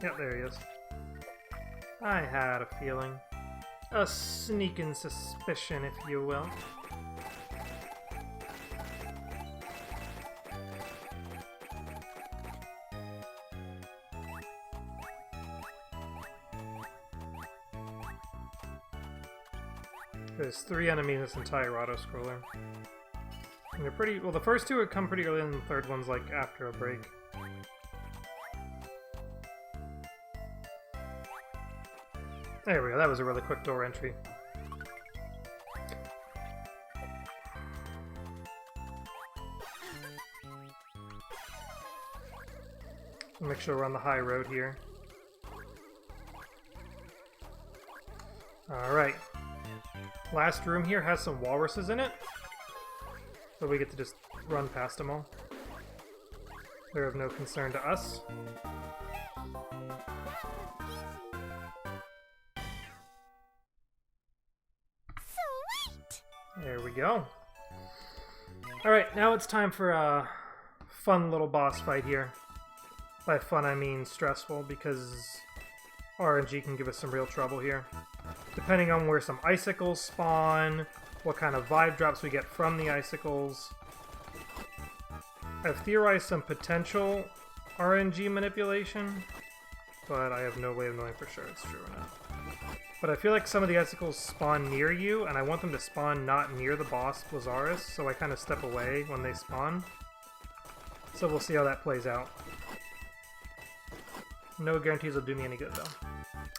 Yep, there he is. I had a feeling. A sneaking suspicion, if you will. There's 3 enemies in this entire auto-scroller. And they're pretty... Well, the first 2 would come pretty early, and the third one's, like, after a break. There we go, that was a really quick door entry. Make sure we're on the high road here. Alright. Last room here has some walruses in it, but we get to just run past them all. They're of no concern to us. Sweet! There we go. Alright, now it's time for a fun little boss fight here. By fun I mean stressful, because RNG can give us some real trouble here. Depending on where some icicles spawn, what kind of vibe drops we get from the icicles. I've theorized some potential RNG manipulation, but I have no way of knowing for sure it's true or not. But I feel like some of the icicles spawn near you, and I want them to spawn not near the boss Lazarus, so I kind of step away when they spawn. So we'll see how that plays out. No guarantees will do me any good, though.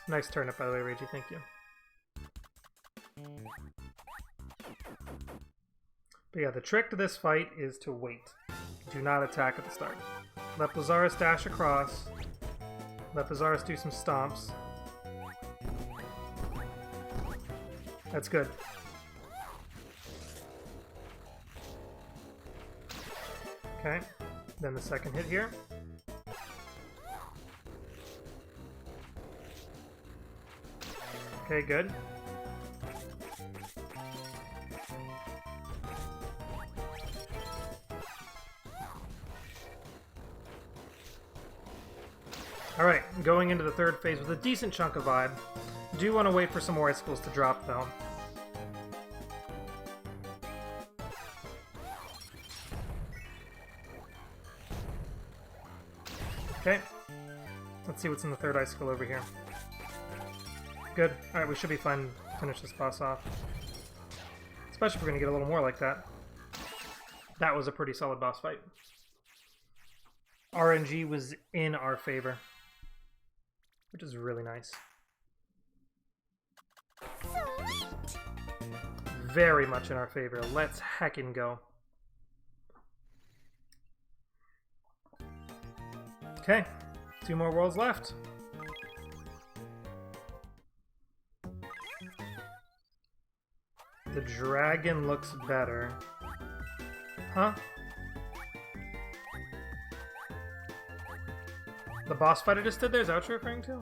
Nice turnip, by the way, Reggie, thank you. But yeah, the trick to this fight is to wait. Do not attack at the start. Let Lazarus dash across. Let Lazarus do some stomps. That's good. Okay, then the second hit here. Okay, good. Alright, going into the third phase with a decent chunk of vibe. Do want to wait for some more icicles to drop, though. Okay. Let's see what's in the third icicle over here. Good. Alright, we should be fine to finish this boss off. Especially if we're going to get a little more like that. That was a pretty solid boss fight. RNG was in our favor, which is really nice. very much in our favor. Let's heckin' go. Okay, 2 more worlds left. The dragon looks better. Huh? The boss fight I just did there, is that what you're referring to?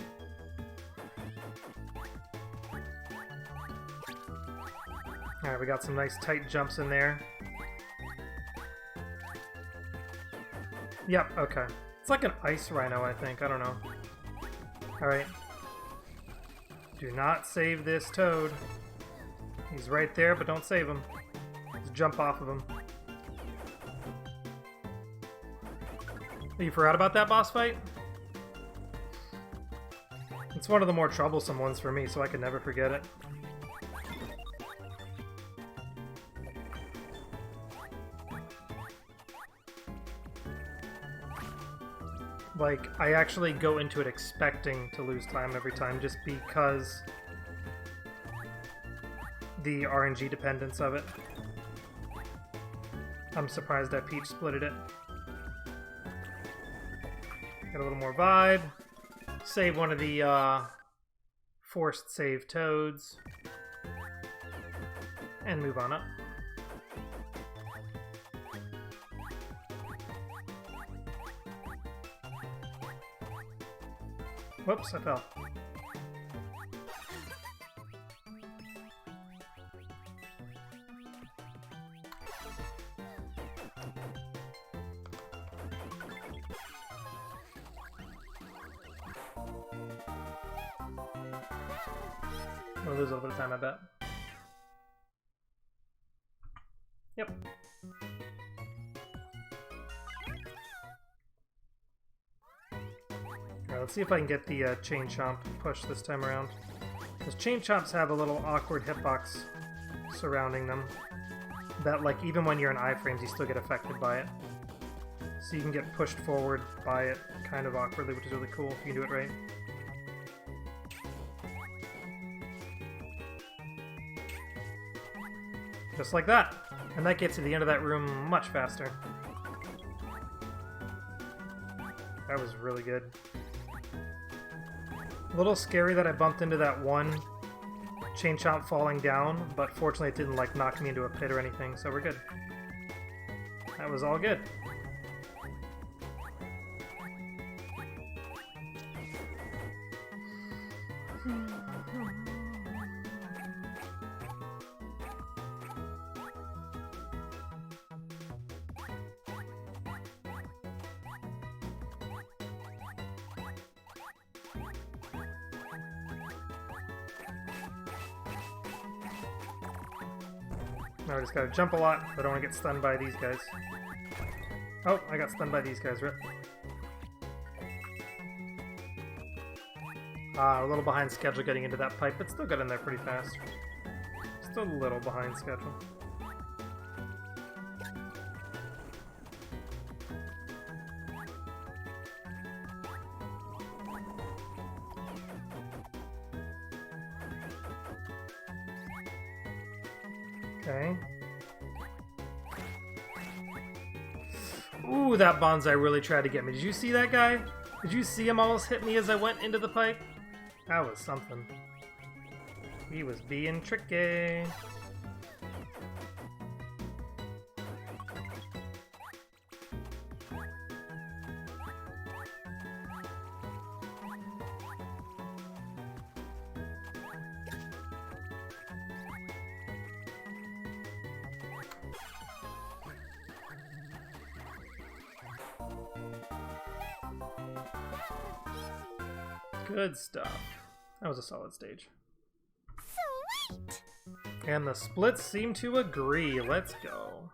Alright, we got some nice tight jumps in there. Yep, okay. It's like an ice rhino, I think. I don't know. Alright. Do not save this toad. He's right there, but don't save him. Just jump off of him. You forgot about that boss fight? It's one of the more troublesome ones for me, so I can never forget it. Like, I actually go into it expecting to lose time every time just because the RNG dependence of it. I'm surprised that Peach splitted it. Get a little more vibe. Save one of the forced save toads. And move on up. Whoops, I fell. We'll lose a little bit of time, I bet. Yep. Alright, let's see if I can get the Chain Chomp push this time around. Those Chain Chomps have a little awkward hitbox surrounding them that, like, even when you're in iframes, you still get affected by it. So you can get pushed forward by it kind of awkwardly, which is really cool if you do it right. Just like that. And that gets you to the end of that room much faster. That was really good. A little scary that I bumped into that one Chain Chomp falling down, but fortunately it didn't like knock me into a pit or anything, so we're good. That was all good. Now I just gotta jump a lot, but I don't want to get stunned by these guys. Oh, I got stunned by these guys, rip. A little behind schedule getting into that pipe, but still got in there pretty fast. Still a little behind schedule. Okay. Ooh, that bonsai really tried to get me. Did you see that guy? Did you see him almost hit me as I went into the pipe? That was something. He was being tricky. Good stuff. That was a solid stage. Sweet! And the splits seem to agree. Let's go.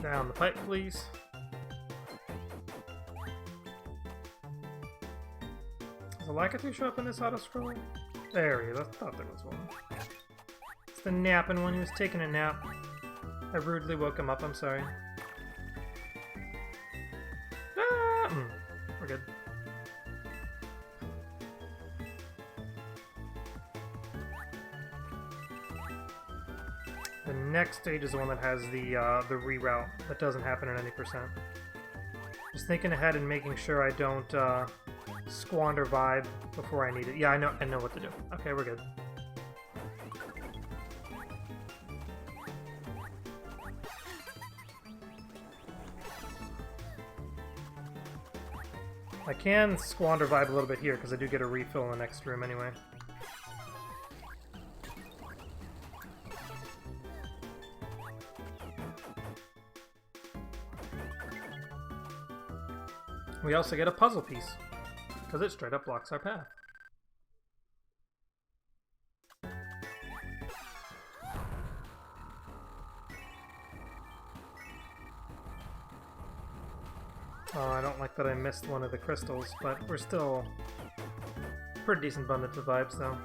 Down the pipe, please. Does a Lakitu show up in this auto-scroller? There he is. I thought there was one. It's the napping one. He was taking a nap. I rudely woke him up. I'm sorry. Ah! We're good. The next stage is the one that has the reroute. That doesn't happen at any percent. Just thinking ahead and making sure I don't squander vibe before I need it. Yeah, I know what to do. Okay, we're good. I can squander vibe a little bit here because I do get a refill in the next room anyway. We also get a puzzle piece, because it straight up blocks our path. Oh, I don't like that I missed one of the crystals, but we're still pretty decent abundance of vibes, though.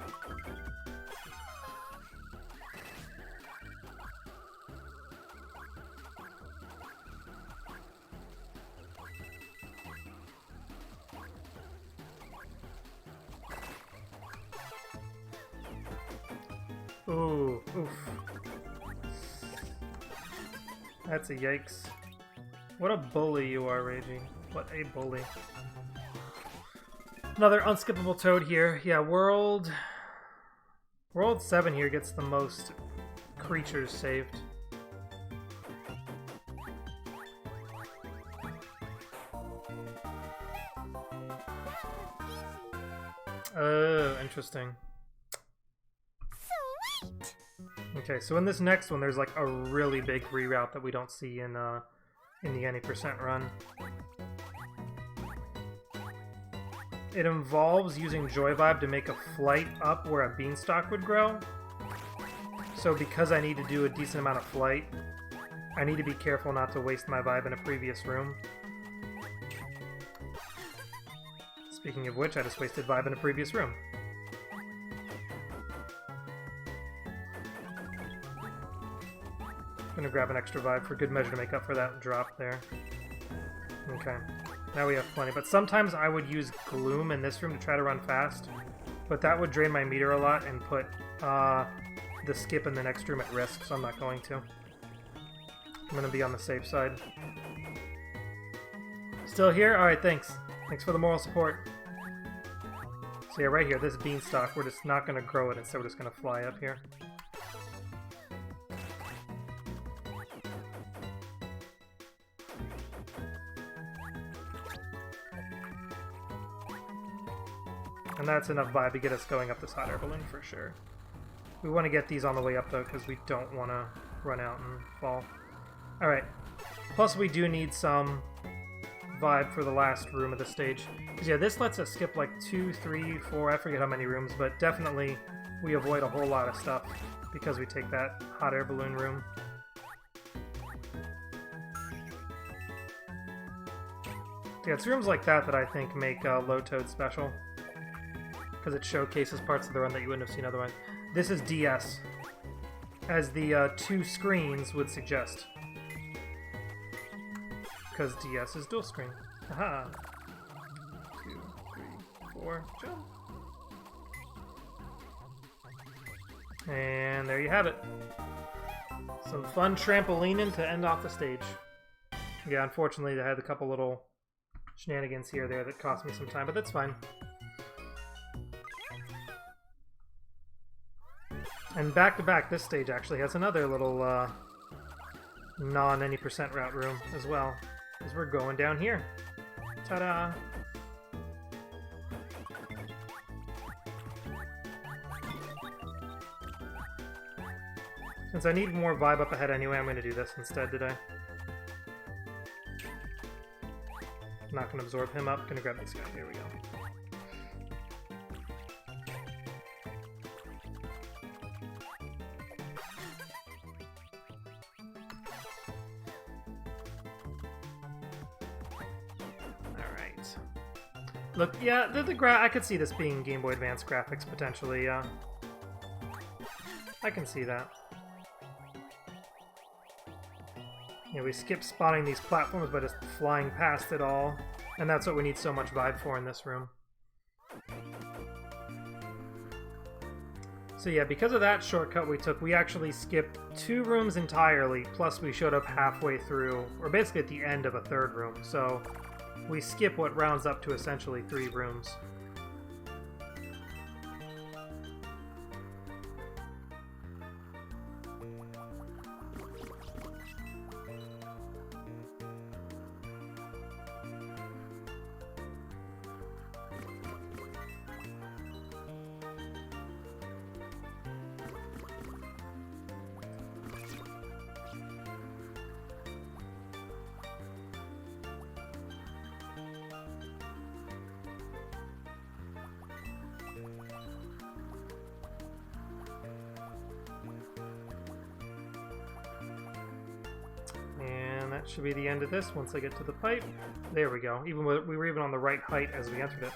Ooh, oof. That's a yikes. What a bully you are, Ragey. What a bully. Another unskippable toad here. Yeah, World 7 here gets the most creatures saved. Oh, interesting. Sweet! Okay, so in this next one, there's like a really big reroute that we don't see in the any percent run. It involves using Joy Vibe to make a flight up where a beanstalk would grow. So because I need to do a decent amount of flight, I need to be careful not to waste my vibe in a previous room. Speaking of which, I just wasted vibe in a previous room. I'm gonna grab an extra vibe for good measure to make up for that drop there. Okay, now we have plenty, but sometimes I would use Gloom in this room to try to run fast, but that would drain my meter a lot and put the skip in the next room at risk, so I'm not going to. I'm gonna be on the safe side. Still here? Alright, thanks. Thanks for the moral support. So yeah, right here, this beanstalk, we're just not gonna grow it, instead we're just gonna fly up here. And that's enough vibe to get us going up this hot air balloon for sure. We want to get these on the way up though, because we don't want to run out and fall. Alright. Plus we do need some vibe for the last room of the stage. Because yeah, this lets us skip like 2, 3, 4, I forget how many rooms, but definitely we avoid a whole lot of stuff because we take that hot air balloon room. Yeah, it's rooms like that that I think make Low Toad special. Because it showcases parts of the run that you wouldn't have seen otherwise. This is DS, as the 2 screens would suggest. Because DS is dual screen. Aha! 2, 3, 4, jump! And there you have it. Some fun trampolining to end off the stage. Yeah, unfortunately I had a couple little shenanigans here or there that cost me some time, but that's fine. And back to back, this stage actually has another little non-any percent route room as well, because we're going down here. Ta-da! Since I need more vibe up ahead anyway, I'm going to do this instead today. I'm not going to absorb him up. Going to grab this guy. Here we go. Look, yeah, I could see this being Game Boy Advance graphics potentially, yeah. I can see that. Yeah, we skip spotting these platforms by just flying past it all, and that's what we need so much vibe for in this room. So yeah, because of that shortcut we took, we actually skipped 2 rooms entirely, plus we showed up halfway through, or basically at the end of a 3rd room, so we skip what rounds up to essentially 3 rooms. That should be the end of this once I get to the pipe. There we go. We were even on the right height as we entered it.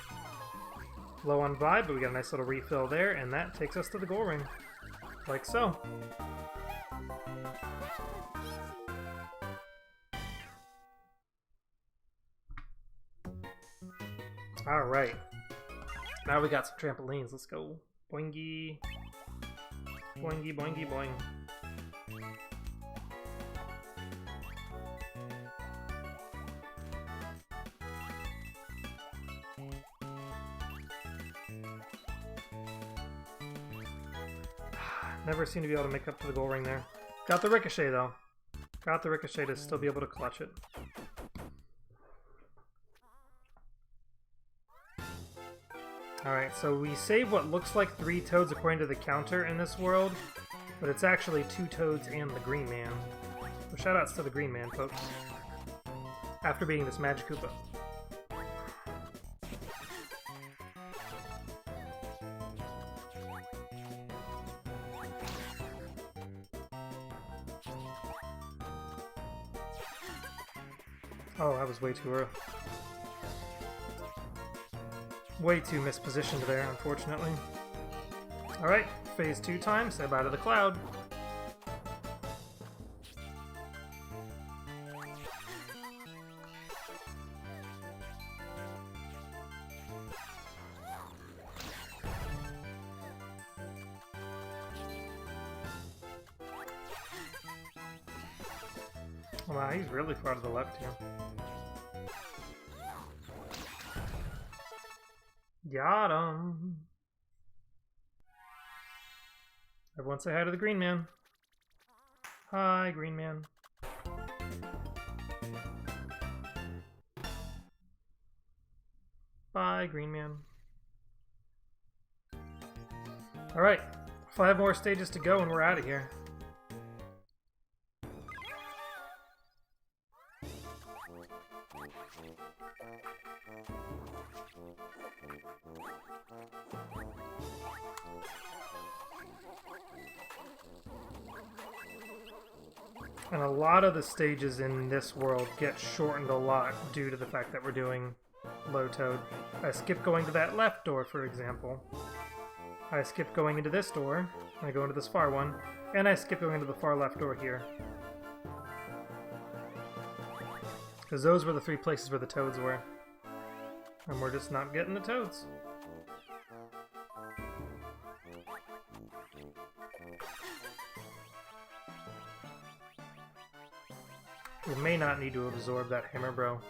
Low on vibe, but we got a nice little refill there, and that takes us to the goal ring. Like so. Alright. Now we got some trampolines. Let's go. Boingy. Boingy, boingy, boing. Never seem to be able to make up to the goal ring there. Got the ricochet though. Got the ricochet to still be able to clutch it. Alright, so we save what looks like 3 toads according to the counter in this world, but it's actually 2 toads and the green man. So shoutouts to the green man, folks. After beating this Magic Koopa. Oh, that was way too early. Way too mispositioned there, unfortunately. Alright, phase 2 time, say bye to the cloud. Wow, he's really far to the left here. Got him. Everyone say hi to the green man. Hi, green man. Bye, green man. Alright, 5 more stages to go and we're out of here. And a lot of the stages in this world get shortened a lot due to the fact that we're doing Low Toad. I skip going to that left door, for example. I skip going into this door, I go into this far one, and I skip going into the far left door here. Because those were the 3 places where the toads were. And we're just not getting the toads. We may not need to absorb that hammer, bro.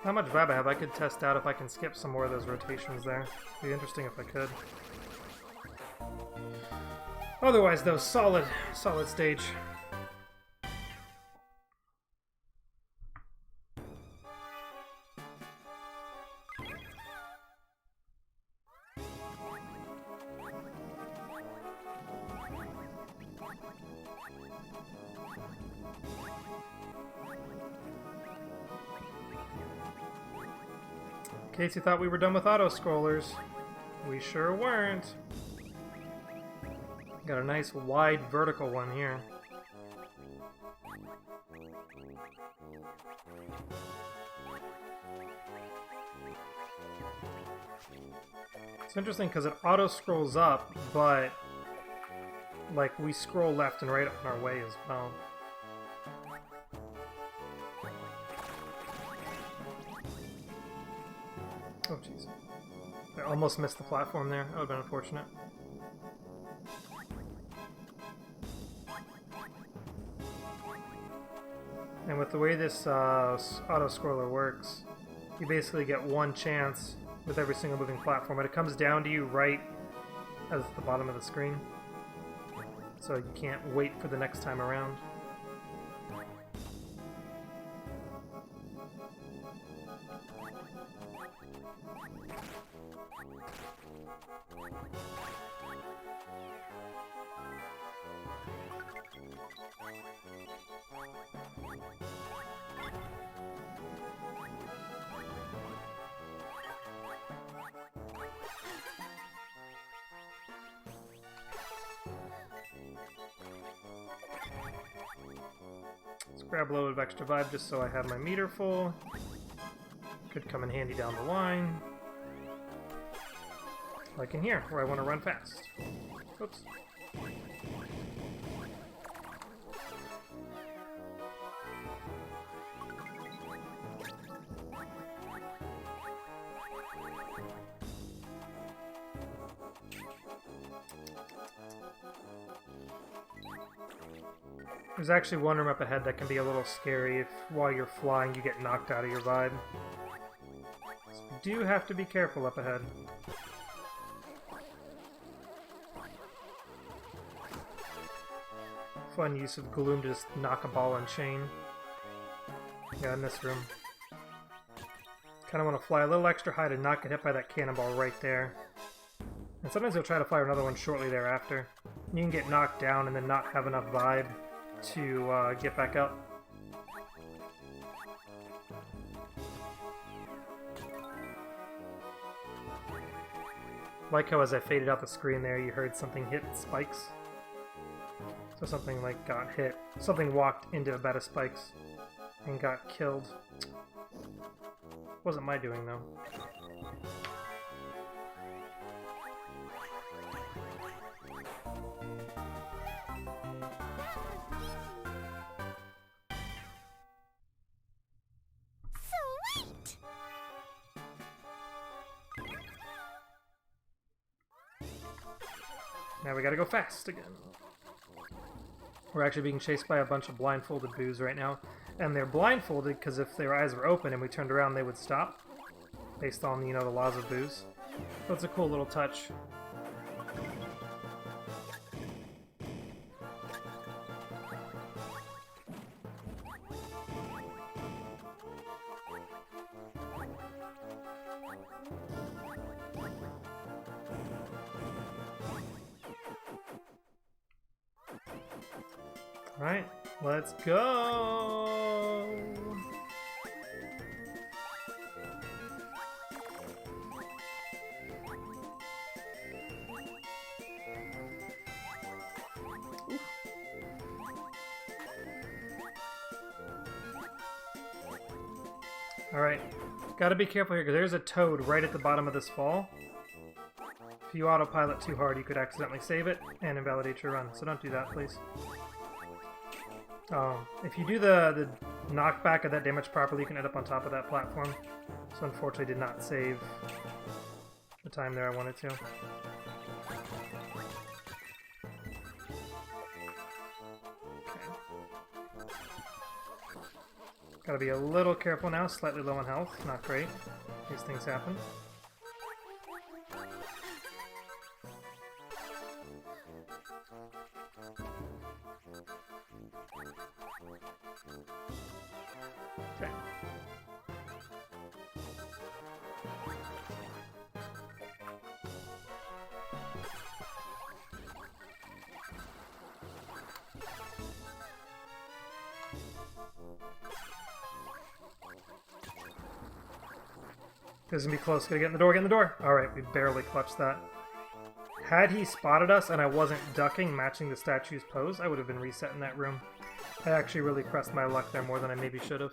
How much vibe I have, I could test out if I can skip some more of those rotations there. It'd be interesting if I could. Otherwise, though, solid stage. case you thought we were done with auto-scrollers, we sure weren't. Got a nice wide vertical one here. It's interesting because it auto-scrolls up, but like we scroll left and right on our way as well. Oh jeez. I almost missed the platform there. That would have been unfortunate. And with the way this auto-scroller works, you basically get one chance with every single moving platform, but it comes down to you right at the bottom of the screen. So you can't wait for the next time around. Let's grab a little bit of extra vibe just so I have my meter full. Could come in handy down the line. Like in here, where I want to run fast. Oops. There's actually one room up ahead that can be a little scary if while you're flying you get knocked out of your vibe. So you do have to be careful up ahead. Fun use of gloom to just knock a ball and chain. Yeah, in this room. Kind of want to fly a little extra high to not get hit by that cannonball right there. And sometimes you'll try to fire another one shortly thereafter. You can get knocked down and then not have enough vibe to get back up. Like how as I faded out the screen there, you heard something hit spikes. So something like got hit. Something walked into a bed of spikes and got killed. Wasn't my doing though. Sweet! Now we gotta go fast again. We're actually being chased by a bunch of blindfolded boos right now. And they're blindfolded because if their eyes were open and we turned around, they would stop. Based on, you know, the laws of boos. So it's a cool little touch. Alright, let's go! Oof. Alright, gotta be careful here because there's a toad right at the bottom of this fall. If you autopilot too hard, you could accidentally save it and invalidate your run, so don't do that, please. If you do the knockback of that damage properly, you can end up on top of that platform. So unfortunately did not save the time there I wanted to. Okay. Gotta be a little careful now, slightly low on health, not great. These things happen. Okay. This is gonna be close. Gotta get in the door, get in the door. Alright, we barely clutched that. Had he spotted us and I wasn't ducking, matching the statue's pose, I would have been reset in that room. I actually really pressed my luck there more than I maybe should have.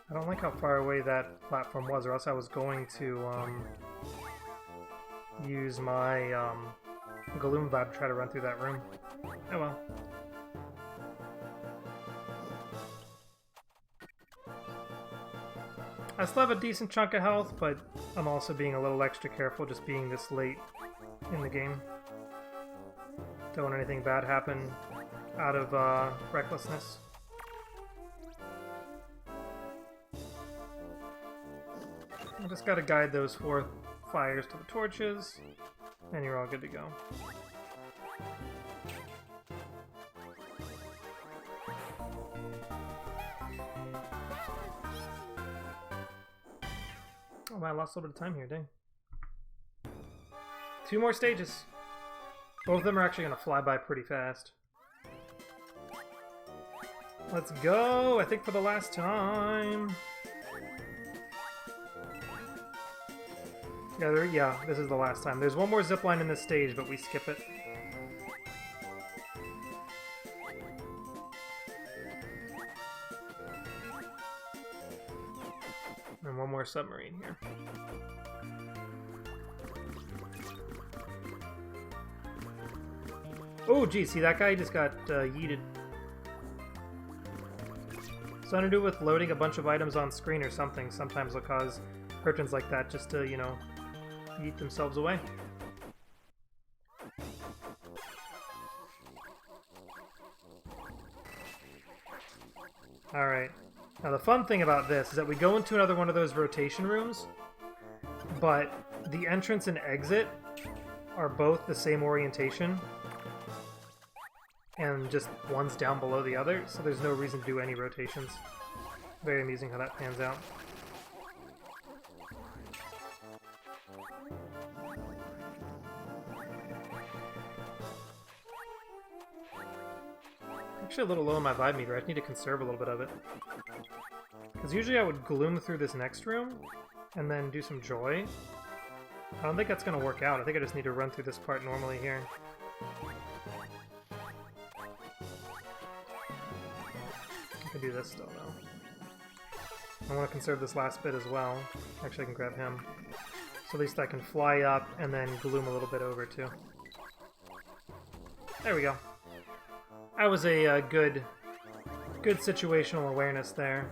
I don't like how far away that platform was, or else I was going to use my Gloom vibe to try to run through that room. Oh well. I still have a decent chunk of health, but I'm also being a little extra careful just being this late in the game. Don't want anything bad happen out of recklessness. I just gotta guide those 4 fires to the torches, and you're all good to go. Oh man, I lost a little bit of time here, dang. 2 more stages. Both of them are actually gonna fly by pretty fast. Let's go! I think for the last time. Yeah, this is the last time. There's one more zipline in this stage, but we skip it. And one more submarine here. Oh, geez, see that guy just got yeeted. Something to do with loading a bunch of items on screen or something. Sometimes will cause curtains like that just to, you know, eat themselves away. Alright. Now the fun thing about this is that we go into another one of those rotation rooms, but the entrance and exit are both the same orientation, and just one's down below the other, so there's no reason to do any rotations. Very amusing how that pans out. Actually a little low on my vibe meter. I need to conserve a little bit of it. Because usually I would gloom through this next room and then do some joy. I don't think that's going to work out. I think I just need to run through this part normally here. I can do this still though. I want to conserve this last bit as well. Actually I can grab him. So at least I can fly up and then gloom a little bit over too. There we go. That was a good situational awareness there.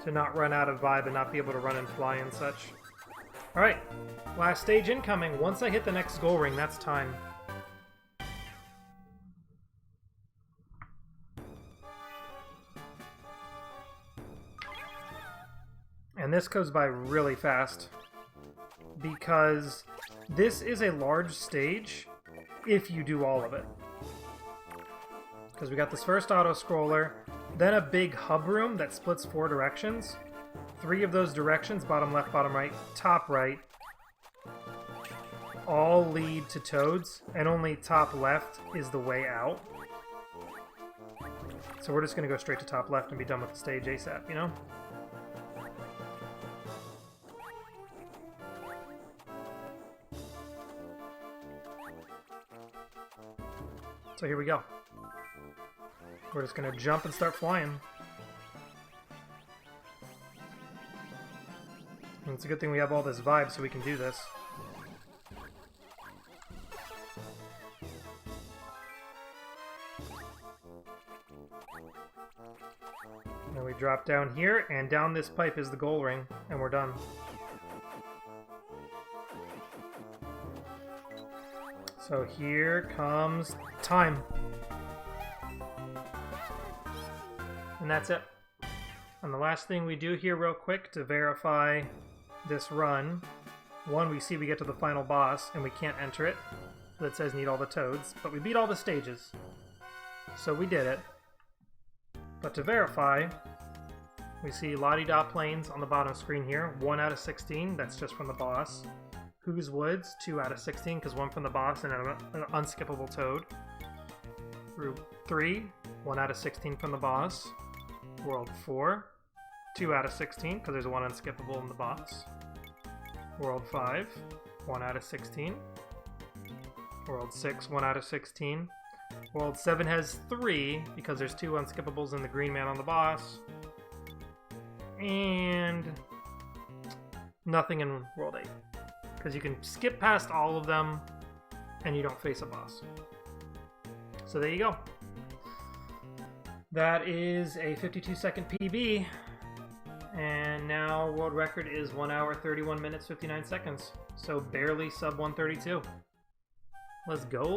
To not run out of vibe and not be able to run and fly and such. Alright, last stage incoming. Once I hit the next goal ring, that's time. And this goes by really fast. Because this is a large stage if you do all of it. Because we got this first auto-scroller, then a big hub room that splits 4 directions. 3 of those directions, bottom left, bottom right, top right, all lead to Toads, and only top left is the way out. So we're just going to go straight to top left and be done with the stage ASAP, you know? So here we go. We're just gonna jump and start flying. And it's a good thing we have all this vibe so we can do this. And we drop down here, and down this pipe is the goal ring, and we're done. So here comes time. And that's it. And the last thing we do here real quick to verify this run, one, we see we get to the final boss and we can't enter it. that says need all the toads, but we beat all the stages. So we did it. But to verify, we see La-Di-Da Plains on the bottom screen here, 1 out of 16, that's just from the boss. Who's Woods, 2 out of 16, because 1 from the boss and an unskippable toad. Route 3, 1 out of 16 from the boss. World 4, 2 out of 16, because there's 1 unskippable in the boss. World 5, 1 out of 16. World 6, 1 out of 16. World 7 has 3, because there's 2 unskippables in the green man on the boss. And nothing in World 8. Because you can skip past all of them, and you don't face a boss. So there you go. That is a 52-second PB. And now world record is 1 hour, 31 minutes, 59 seconds. So barely sub 132. Let's go.